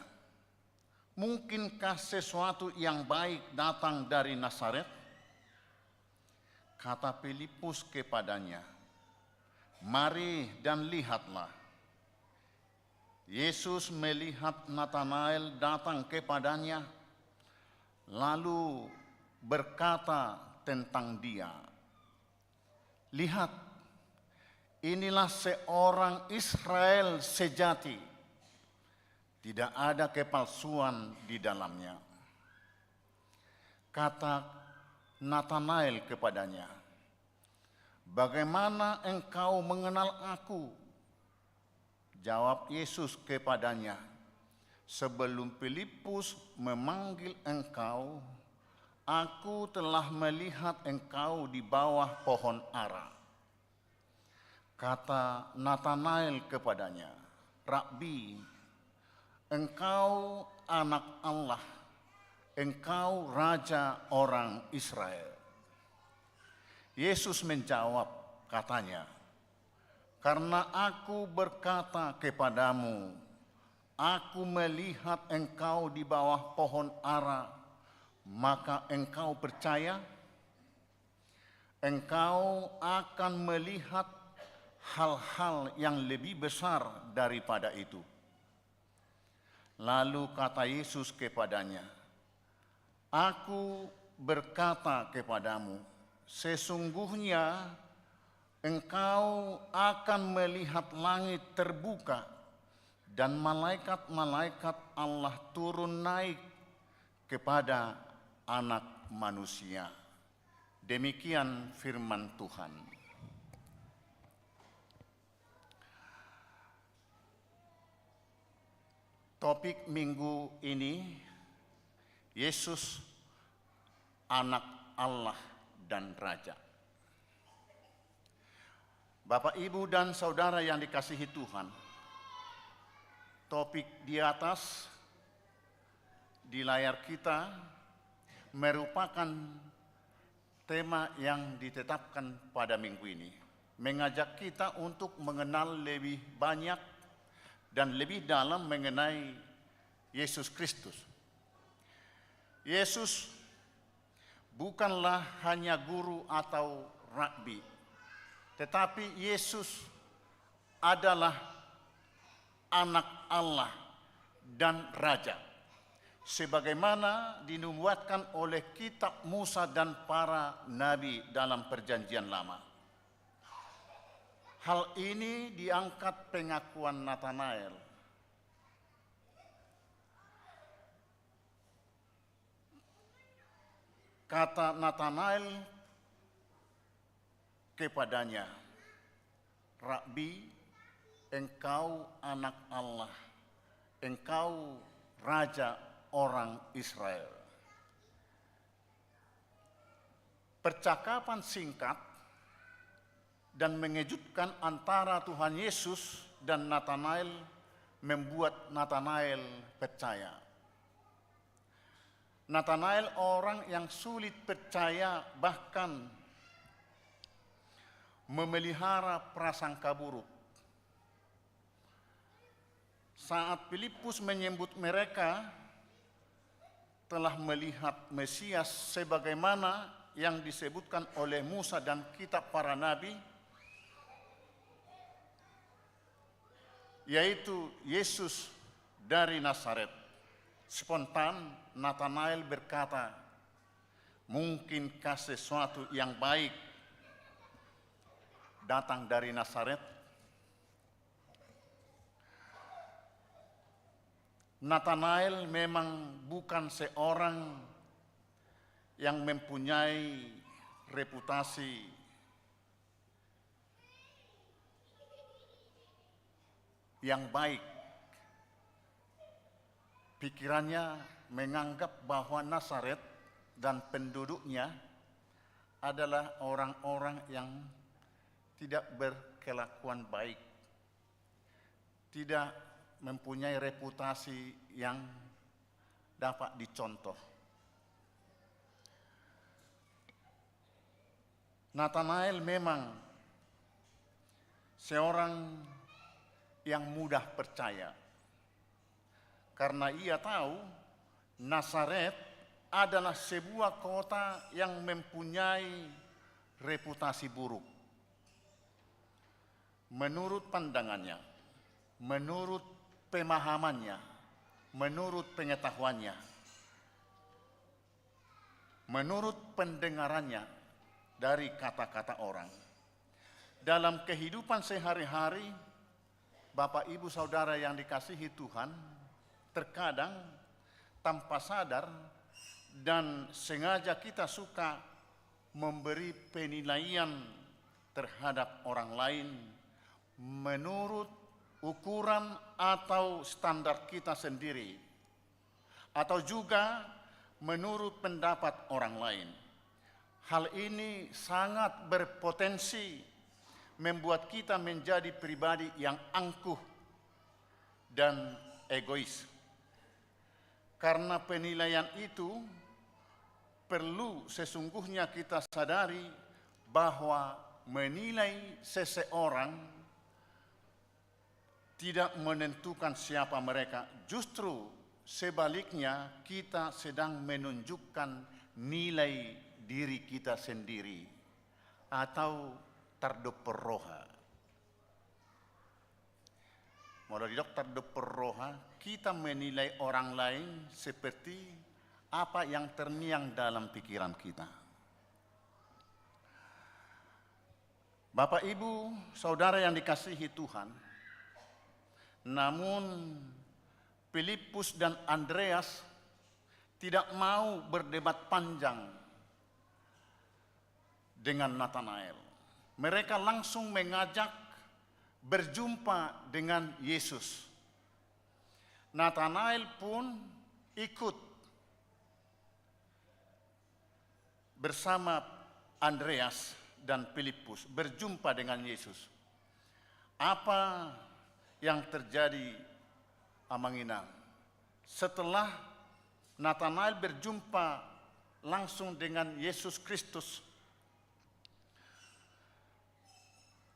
"Mungkinkah sesuatu yang baik datang dari Nazaret?" Kata Filipus kepadanya, "Mari dan lihatlah." Yesus melihat Natanael datang kepadanya, lalu berkata tentang dia, "Lihat, inilah seorang Israel sejati, tidak ada kepalsuan di dalamnya." Kata Natanael kepadanya, "Bagaimana engkau mengenal aku?" Jawab Yesus kepadanya, "Sebelum Filipus memanggil engkau, aku telah melihat engkau di bawah pohon ara." Kata Natanael kepadanya, "Rabbi, engkau anak Allah, engkau raja orang Israel." Yesus menjawab katanya, "Karena aku berkata kepadamu, aku melihat engkau di bawah pohon ara, maka engkau percaya? Engkau akan melihat hal-hal yang lebih besar daripada itu." Lalu kata Yesus kepadanya, "Aku berkata kepadamu, sesungguhnya engkau akan melihat langit terbuka dan malaikat-malaikat Allah turun naik kepada Anak Manusia." Demikian firman Tuhan. Topik minggu ini, Yesus anak Allah dan Raja. Bapak, Ibu, dan Saudara yang dikasihi Tuhan, topik di atas di layar kita merupakan tema yang ditetapkan pada minggu ini, mengajak kita untuk mengenal lebih banyak dan lebih dalam mengenai Yesus Kristus. Yesus bukanlah hanya guru atau rabbi, tetapi Yesus adalah anak Allah dan Raja, sebagaimana dinubuatkan oleh kitab Musa dan para nabi dalam Perjanjian Lama. Hal ini diangkat pengakuan Natanael. Kata Natanael kepadanya, "Rabbi, engkau anak Allah, engkau raja orang Israel." Percakapan singkat dan mengejutkan antara Tuhan Yesus dan Natanael membuat Natanael percaya. Natanael orang yang sulit percaya, bahkan memelihara prasangka buruk. Saat Filipus menyebut mereka telah melihat Mesias sebagaimana yang disebutkan oleh Musa dan kitab para nabi, yaitu Yesus dari Nazaret, spontan Natanael berkata, "Mungkinkah sesuatu yang baik datang dari Nazaret?" Natanael memang bukan seorang yang mempunyai reputasi yang baik. Pikirannya menganggap bahwa Nazaret dan penduduknya adalah orang-orang yang tidak berkelakuan baik, tidak mempunyai reputasi yang dapat dicontoh. Natanael memang seorang yang mudah percaya karena ia tahu Nazaret adalah sebuah kota yang mempunyai reputasi buruk. Menurut pandangannya, menurut pemahamannya, menurut pengetahuannya, menurut pendengarannya dari kata-kata orang. Dalam kehidupan sehari-hari, Bapak Ibu Saudara yang dikasihi Tuhan, terkadang tanpa sadar dan sengaja kita suka memberi penilaian terhadap orang lain menurut ukuran atau standar kita sendiri, atau juga menurut pendapat orang lain. Hal ini sangat berpotensi membuat kita menjadi pribadi yang angkuh dan egois. Karena penilaian itu perlu sesungguhnya kita sadari bahwa menilai seseorang tidak menentukan siapa mereka. Justru sebaliknya, kita sedang menunjukkan nilai diri kita sendiri atau terdoper roha. Mulai terdoper roha, kita menilai orang lain seperti apa yang terngiang dalam pikiran kita. Bapak, Ibu, Saudara yang dikasihi Tuhan, namun Filipus dan Andreas tidak mau berdebat panjang dengan Natanael. Mereka langsung mengajak berjumpa dengan Yesus. Natanael pun ikut bersama Andreas dan Filipus berjumpa dengan Yesus. Apa yang terjadi, Amanginang? Setelah Natanael berjumpa langsung dengan Yesus Kristus,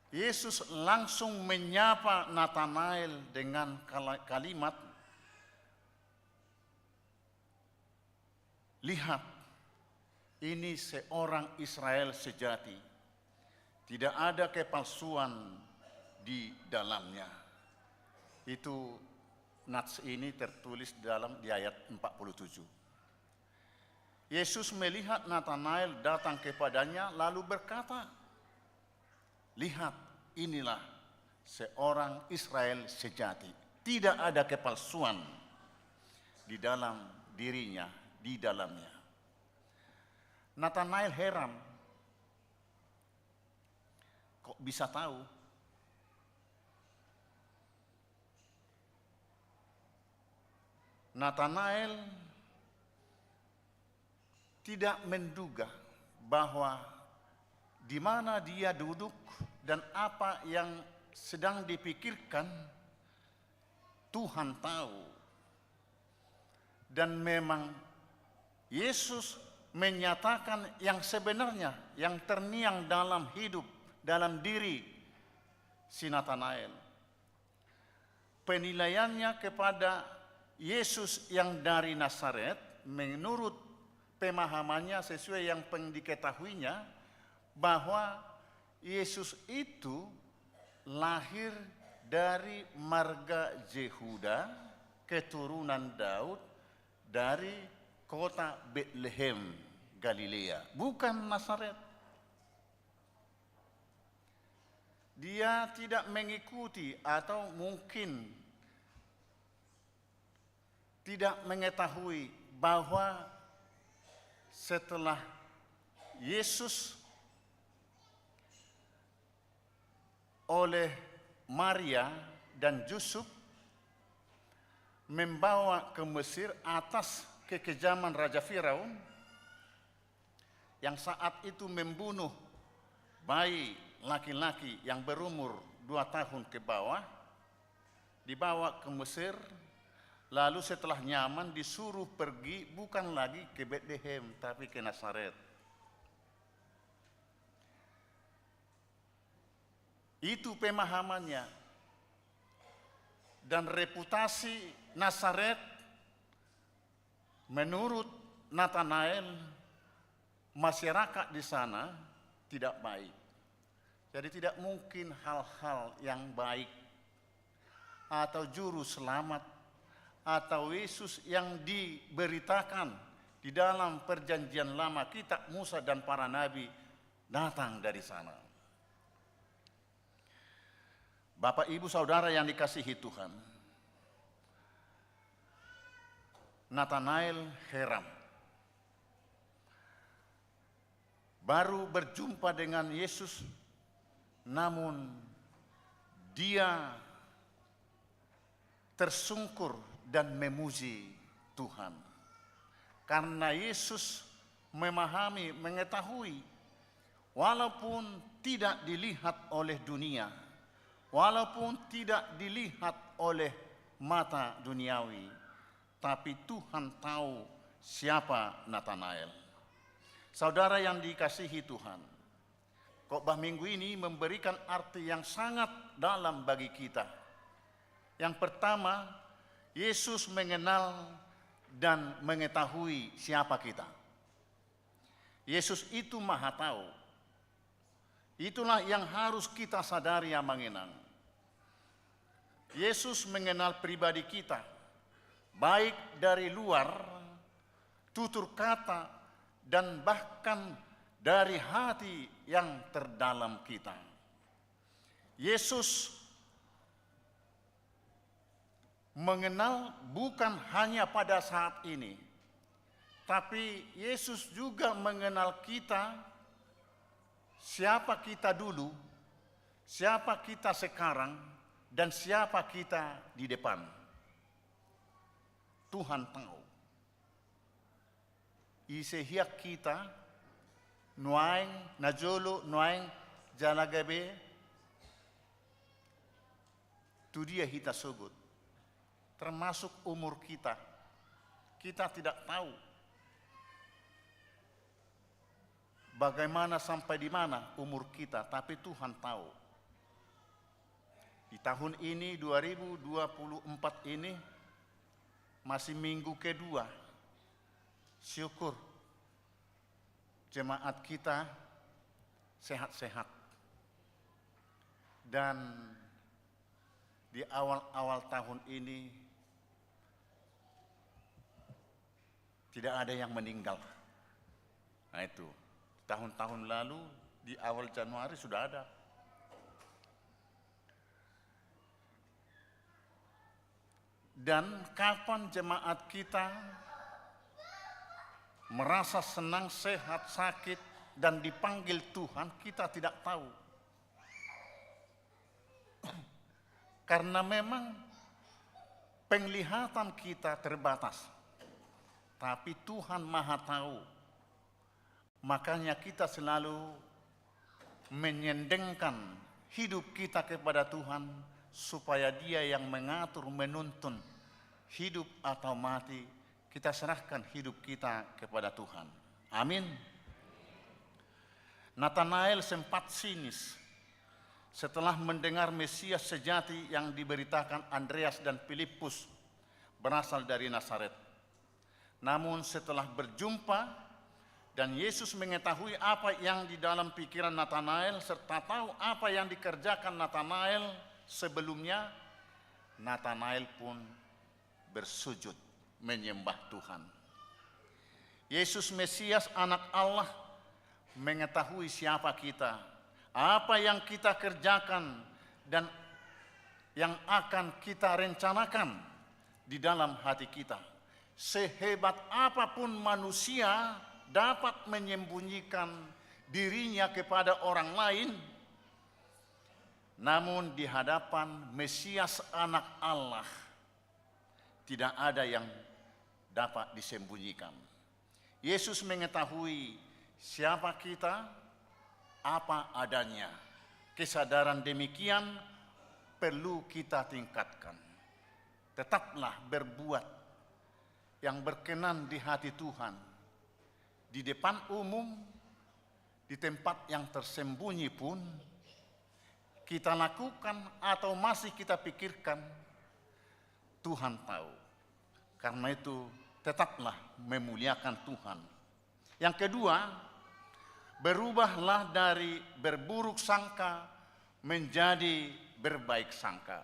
Yesus langsung menyapa Natanael dengan kalimat, "Lihat, ini seorang Israel sejati. Tidak ada kepalsuan di dalamnya." Itu nats ini tertulis di ayat 47. Yesus melihat Natanael datang kepadanya lalu berkata, "Lihat, inilah seorang Israel sejati. Tidak ada kepalsuan di dalam dirinya, di dalamnya." Natanael heran. Kok bisa tahu? Natanael tidak menduga bahwa di mana dia duduk dan apa yang sedang dipikirkan Tuhan tahu. Dan memang Yesus menyatakan yang sebenarnya, yang terniang dalam hidup, dalam diri si Natanael. Penilaiannya kepada Yesus yang dari Nazaret menurut pemahamannya sesuai yang diketahuinya bahwa Yesus itu lahir dari marga Yehuda, keturunan Daud, dari kota Bethlehem, Galilea, bukan Nazaret. Dia tidak mengikuti atau mungkin tidak mengetahui bahwa setelah Yesus oleh Maria dan Yusuf membawa ke Mesir atas kekejaman Raja Firaun yang saat itu membunuh bayi laki-laki yang berumur 2 tahun ke bawah, dibawa ke Mesir, lalu setelah nyaman disuruh pergi bukan lagi ke Bethlehem tapi ke Nazaret. Itu pemahamannya. Dan reputasi Nazaret menurut Natanael, masyarakat di sana tidak baik. Jadi tidak mungkin hal-hal yang baik atau juru selamat atau Yesus yang diberitakan di dalam perjanjian lama kitab Musa dan para nabi datang dari sana. Bapak, Ibu, Saudara yang dikasihi Tuhan, Natanael heran. Baru berjumpa dengan Yesus, namun dia tersungkur dan memuji Tuhan. Karena Yesus memahami, mengetahui, walaupun tidak dilihat oleh dunia, walaupun tidak dilihat oleh mata duniawi, tapi Tuhan tahu siapa Natanael. Saudara yang dikasihi Tuhan, khotbah minggu ini memberikan arti yang sangat dalam bagi kita. Yang pertama, Yesus mengenal dan mengetahui siapa kita. Yesus itu Maha Tahu. Itulah yang harus kita sadari yang mengenang. Yesus mengenal pribadi kita, baik dari luar, tutur kata, dan bahkan dari hati yang terdalam kita. Yesus mengenal bukan hanya pada saat ini, tapi Yesus juga mengenal kita, siapa kita dulu, siapa kita sekarang, dan siapa kita di depan. Tuhan tahu. Isehiak kita, nuaing, najolo, nuaing, jalagabe, tu dia hita sugut. Termasuk umur kita. Kita tidak tahu bagaimana sampai di mana umur kita, tapi Tuhan tahu. Di tahun ini 2024 ini masih minggu kedua. Syukur jemaat kita sehat-sehat. Dan di awal-awal tahun ini tidak ada yang meninggal. Nah itu, tahun-tahun lalu di awal Januari sudah ada. Dan kapan jemaat kita merasa senang, sehat, sakit, dan dipanggil Tuhan, kita tidak tahu. Karena memang penglihatan kita terbatas, tapi Tuhan Maha Tahu. Makanya kita selalu menyendengkan hidup kita kepada Tuhan, supaya Dia yang mengatur, menuntun hidup atau mati. Kita serahkan hidup kita kepada Tuhan. Amin. Nathanael sempat sinis setelah mendengar Mesias sejati yang diberitakan Andreas dan Filipus berasal dari Nazaret. Namun setelah berjumpa dan Yesus mengetahui apa yang di dalam pikiran Nathanael serta tahu apa yang dikerjakan Nathanael sebelumnya, Nathanael pun bersujud menyembah Tuhan. Yesus Mesias, Anak Allah, mengetahui siapa kita, apa yang kita kerjakan, dan yang akan kita rencanakan di dalam hati kita. Sehebat apapun manusia dapat menyembunyikan dirinya kepada orang lain, namun di hadapan Mesias Anak Allah tidak ada yang dapat disembunyikan. Yesus mengetahui siapa kita, apa adanya. Kesadaran demikian perlu kita tingkatkan. Tetaplah berbuat yang berkenan di hati Tuhan, di depan umum, di tempat yang tersembunyi pun kita lakukan atau masih kita pikirkan, Tuhan tahu. Karena itu tetaplah memuliakan Tuhan. Yang kedua, berubahlah dari berburuk sangka menjadi berbaik sangka.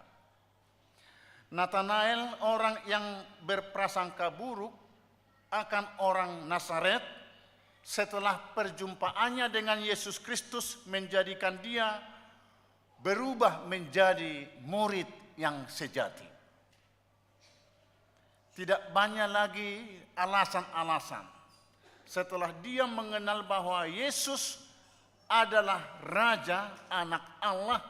Nathanael, orang yang berprasangka buruk akan orang Nazaret, setelah perjumpaannya dengan Yesus Kristus menjadikan dia berubah menjadi murid yang sejati. Tidak banyak lagi alasan-alasan. Setelah dia mengenal bahwa Yesus adalah Raja, Anak Allah,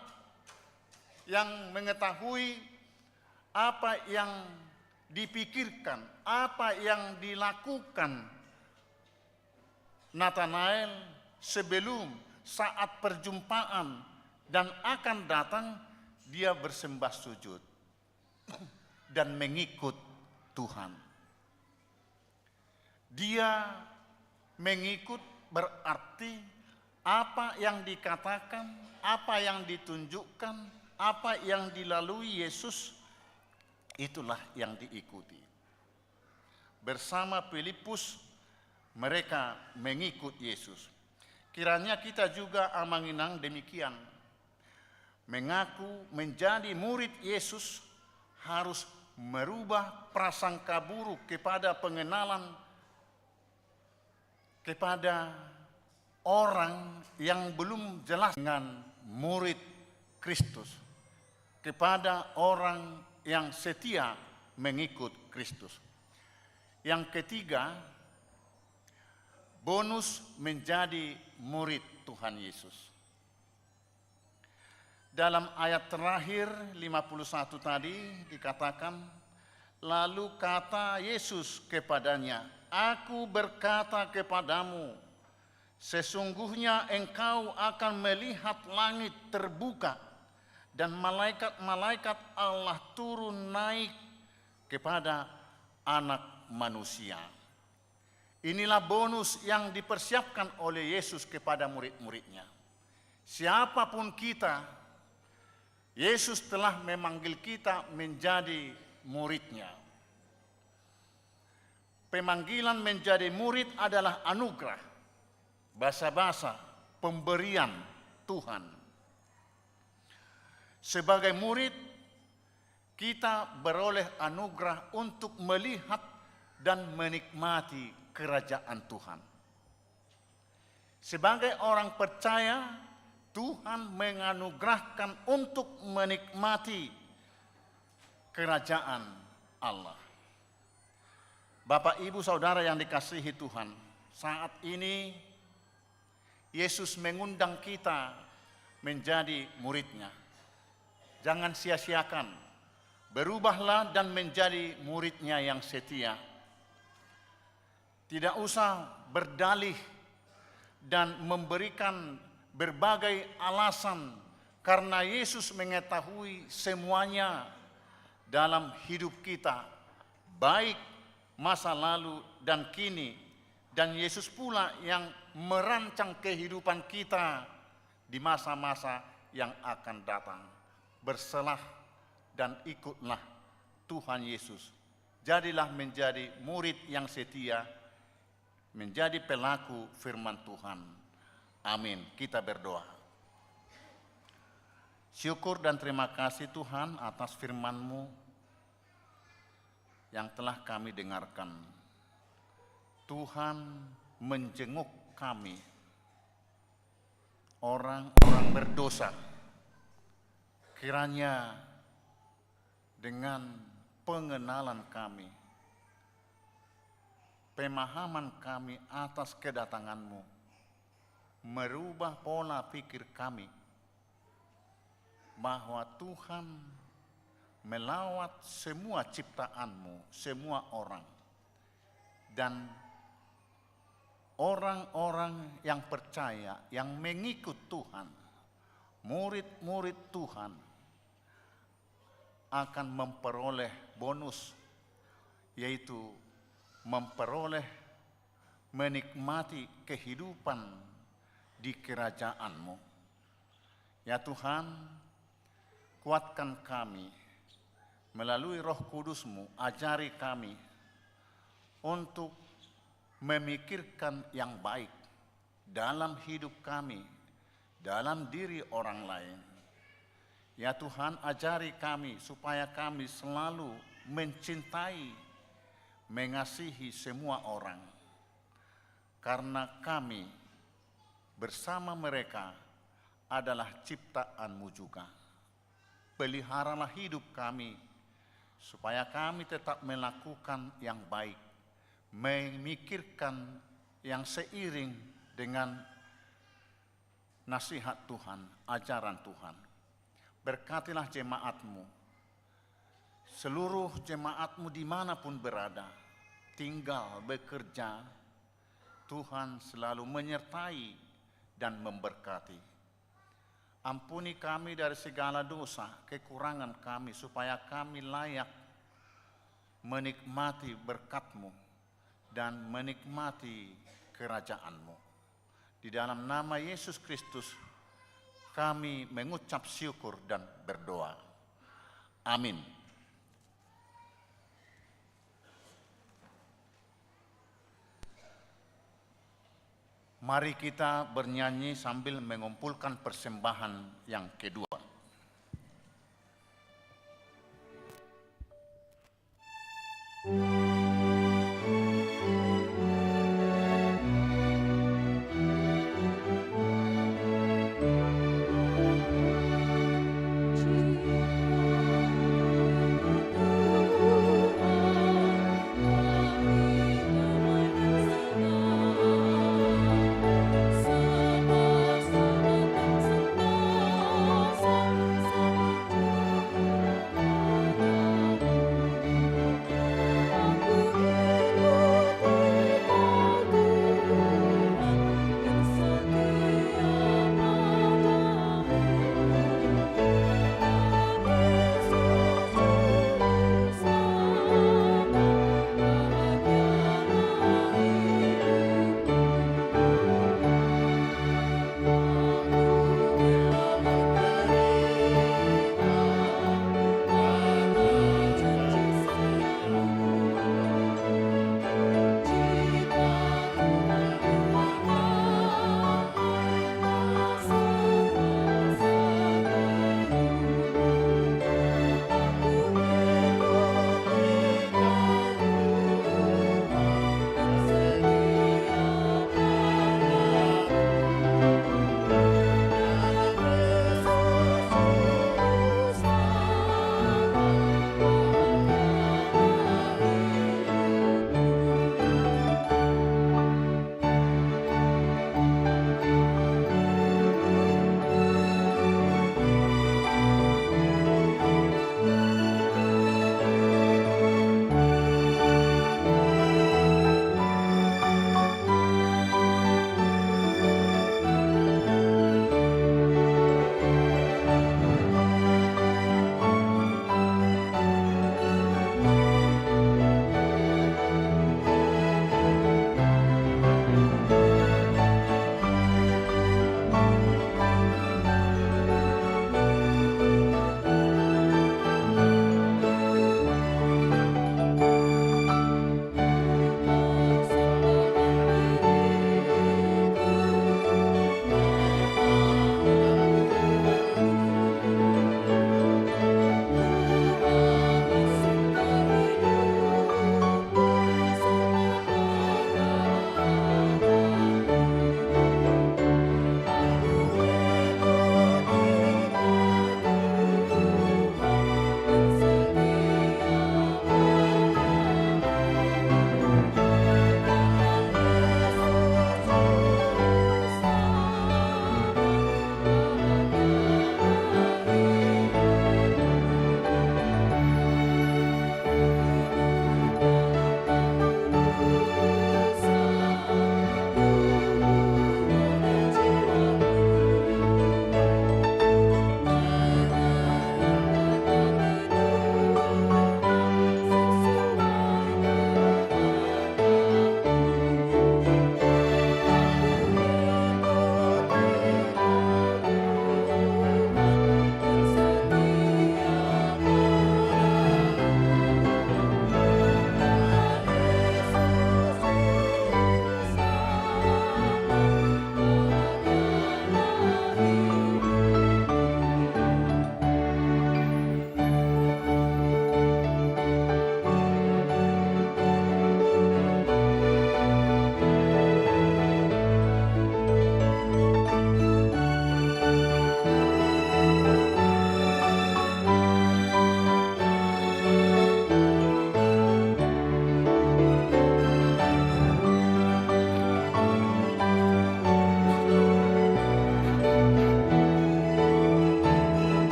yang mengetahui apa yang dipikirkan, apa yang dilakukan Nathanael sebelum, saat perjumpaan, dan akan datang, dia bersembah sujud dan mengikut Tuhan. Dia mengikut berarti apa yang dikatakan, apa yang ditunjukkan, apa yang dilalui Yesus, itulah yang diikuti. Bersama Filipus mereka mengikut Yesus. Kiranya kita juga amanginang demikian. Mengaku menjadi murid Yesus harus merubah prasangka buruk kepada pengenalan kepada orang yang belum jelas dengan murid Kristus, kepada orang yang setia mengikut Kristus. Yang ketiga, bonus menjadi murid Tuhan Yesus. Dalam ayat terakhir 51 tadi dikatakan, lalu kata Yesus kepadanya, aku berkata kepadamu, sesungguhnya engkau akan melihat langit terbuka dan malaikat-malaikat Allah turun naik kepada Anak Manusia. Inilah bonus yang dipersiapkan oleh Yesus kepada murid-muridnya. Siapapun kita, Yesus telah memanggil kita menjadi muridnya. Pemanggilan menjadi murid adalah anugerah, basa-basa, pemberian Tuhan. Sebagai murid, kita beroleh anugerah untuk melihat dan menikmati kerajaan Tuhan. Sebagai orang percaya, Tuhan menganugerahkan untuk menikmati kerajaan Allah. Bapak, Ibu, Saudara yang dikasihi Tuhan, saat ini Yesus mengundang kita menjadi muridnya. jangan sia-siakan. Berubahlah dan menjadi muridnya yang setia. Tidak usah berdalih dan memberikan berbagai alasan, karena Yesus mengetahui semuanya dalam hidup kita, baik masa lalu dan kini. Dan Yesus pula yang merancang kehidupan kita di masa-masa yang akan datang. Berselah dan ikutlah Tuhan Yesus. Jadilah menjadi murid yang setia, menjadi pelaku firman Tuhan. Amin. Kita berdoa. Syukur dan terima kasih Tuhan atas firman-Mu yang telah kami dengarkan. Tuhan menjenguk kami, orang-orang berdosa. Kiranya dengan pengenalan kami, pemahaman kami atas kedatangan-Mu, merubah pola pikir kami, bahwa Tuhan melawat semua ciptaan-Mu, semua orang. Dan orang-orang yang percaya, yang mengikut Tuhan, murid-murid Tuhan, akan memperoleh bonus, yaitu menikmati kehidupan di kerajaan-Mu. Ya Tuhan, kuatkan kami melalui Roh Kudus-Mu, ajari kami untuk memikirkan yang baik dalam hidup kami, dalam diri orang lain. Ya Tuhan, ajari kami supaya kami selalu mencintai, mengasihi semua orang. Karena kami bersama mereka adalah ciptaan-Mu juga. Peliharalah hidup kami supaya kami tetap melakukan yang baik, memikirkan yang seiring dengan nasihat Tuhan, ajaran Tuhan. Berkatilah jemaat-Mu, seluruh jemaat-Mu dimanapun berada, tinggal, bekerja, Tuhan selalu menyertai dan memberkati. Ampuni kami dari segala dosa, kekurangan kami, supaya kami layak menikmati berkat-Mu dan menikmati kerajaan-Mu. Di dalam nama Yesus Kristus, kami mengucap syukur dan berdoa. Amin. Mari kita bernyanyi sambil mengumpulkan persembahan yang kedua. Sebab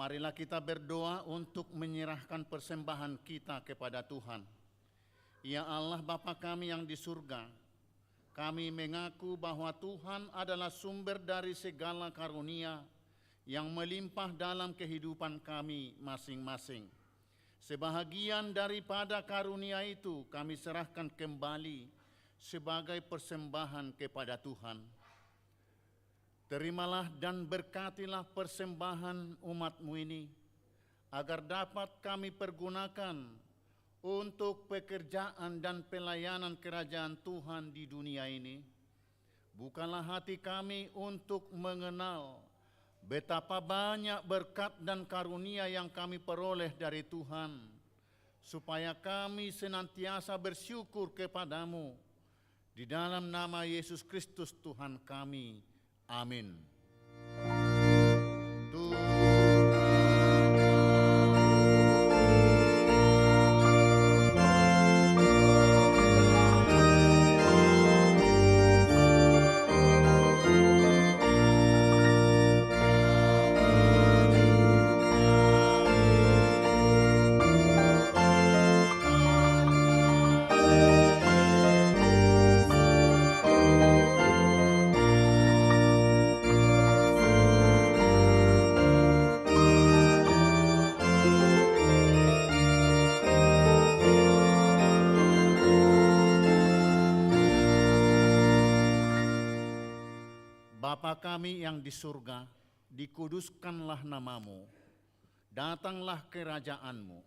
Marilah kita berdoa untuk menyerahkan persembahan kita kepada Tuhan. Ya Allah Bapa kami yang di surga, kami mengaku bahwa Tuhan adalah sumber dari segala karunia yang melimpah dalam kehidupan kami masing-masing. Sebahagian daripada karunia itu kami serahkan kembali sebagai persembahan kepada Tuhan. Terimalah dan berkatilah persembahan umat-Mu ini, agar dapat kami pergunakan untuk pekerjaan dan pelayanan kerajaan Tuhan di dunia ini. Bukalah hati kami untuk mengenal betapa banyak berkat dan karunia yang kami peroleh dari Tuhan, supaya kami senantiasa bersyukur kepadamu. Di dalam nama Yesus Kristus Tuhan kami. Amin. Bapa kami yang di surga, dikuduskanlah namamu, datanglah kerajaan-Mu,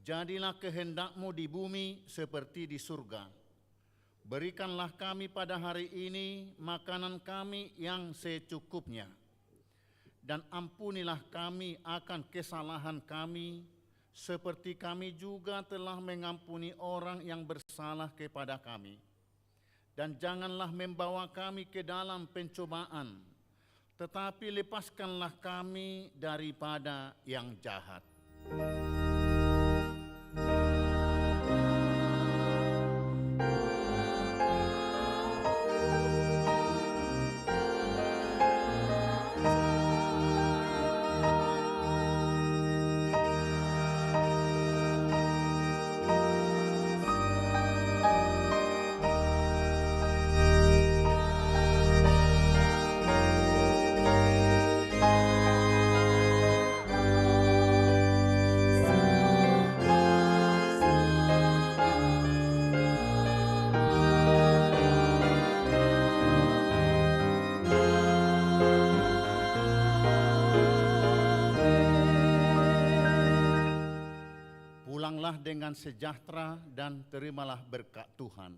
jadilah kehendak-Mu di bumi seperti di surga. Berikanlah kami pada hari ini makanan kami yang secukupnya, dan ampunilah kami akan kesalahan kami, seperti kami juga telah mengampuni orang yang bersalah kepada kami. Dan janganlah membawa kami ke dalam pencobaan, tetapi lepaskanlah kami daripada yang jahat. Pulanglah dengan sejahtera dan terimalah berkat Tuhan.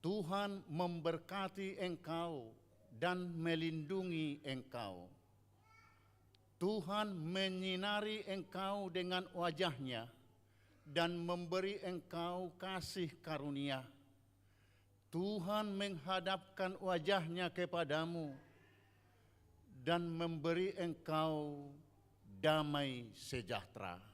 Tuhan memberkati engkau dan melindungi engkau. Tuhan menyinari engkau dengan wajah-Nya dan memberi engkau kasih karunia. Tuhan menghadapkan wajah-Nya kepadamu dan memberi engkau damai sejahtera.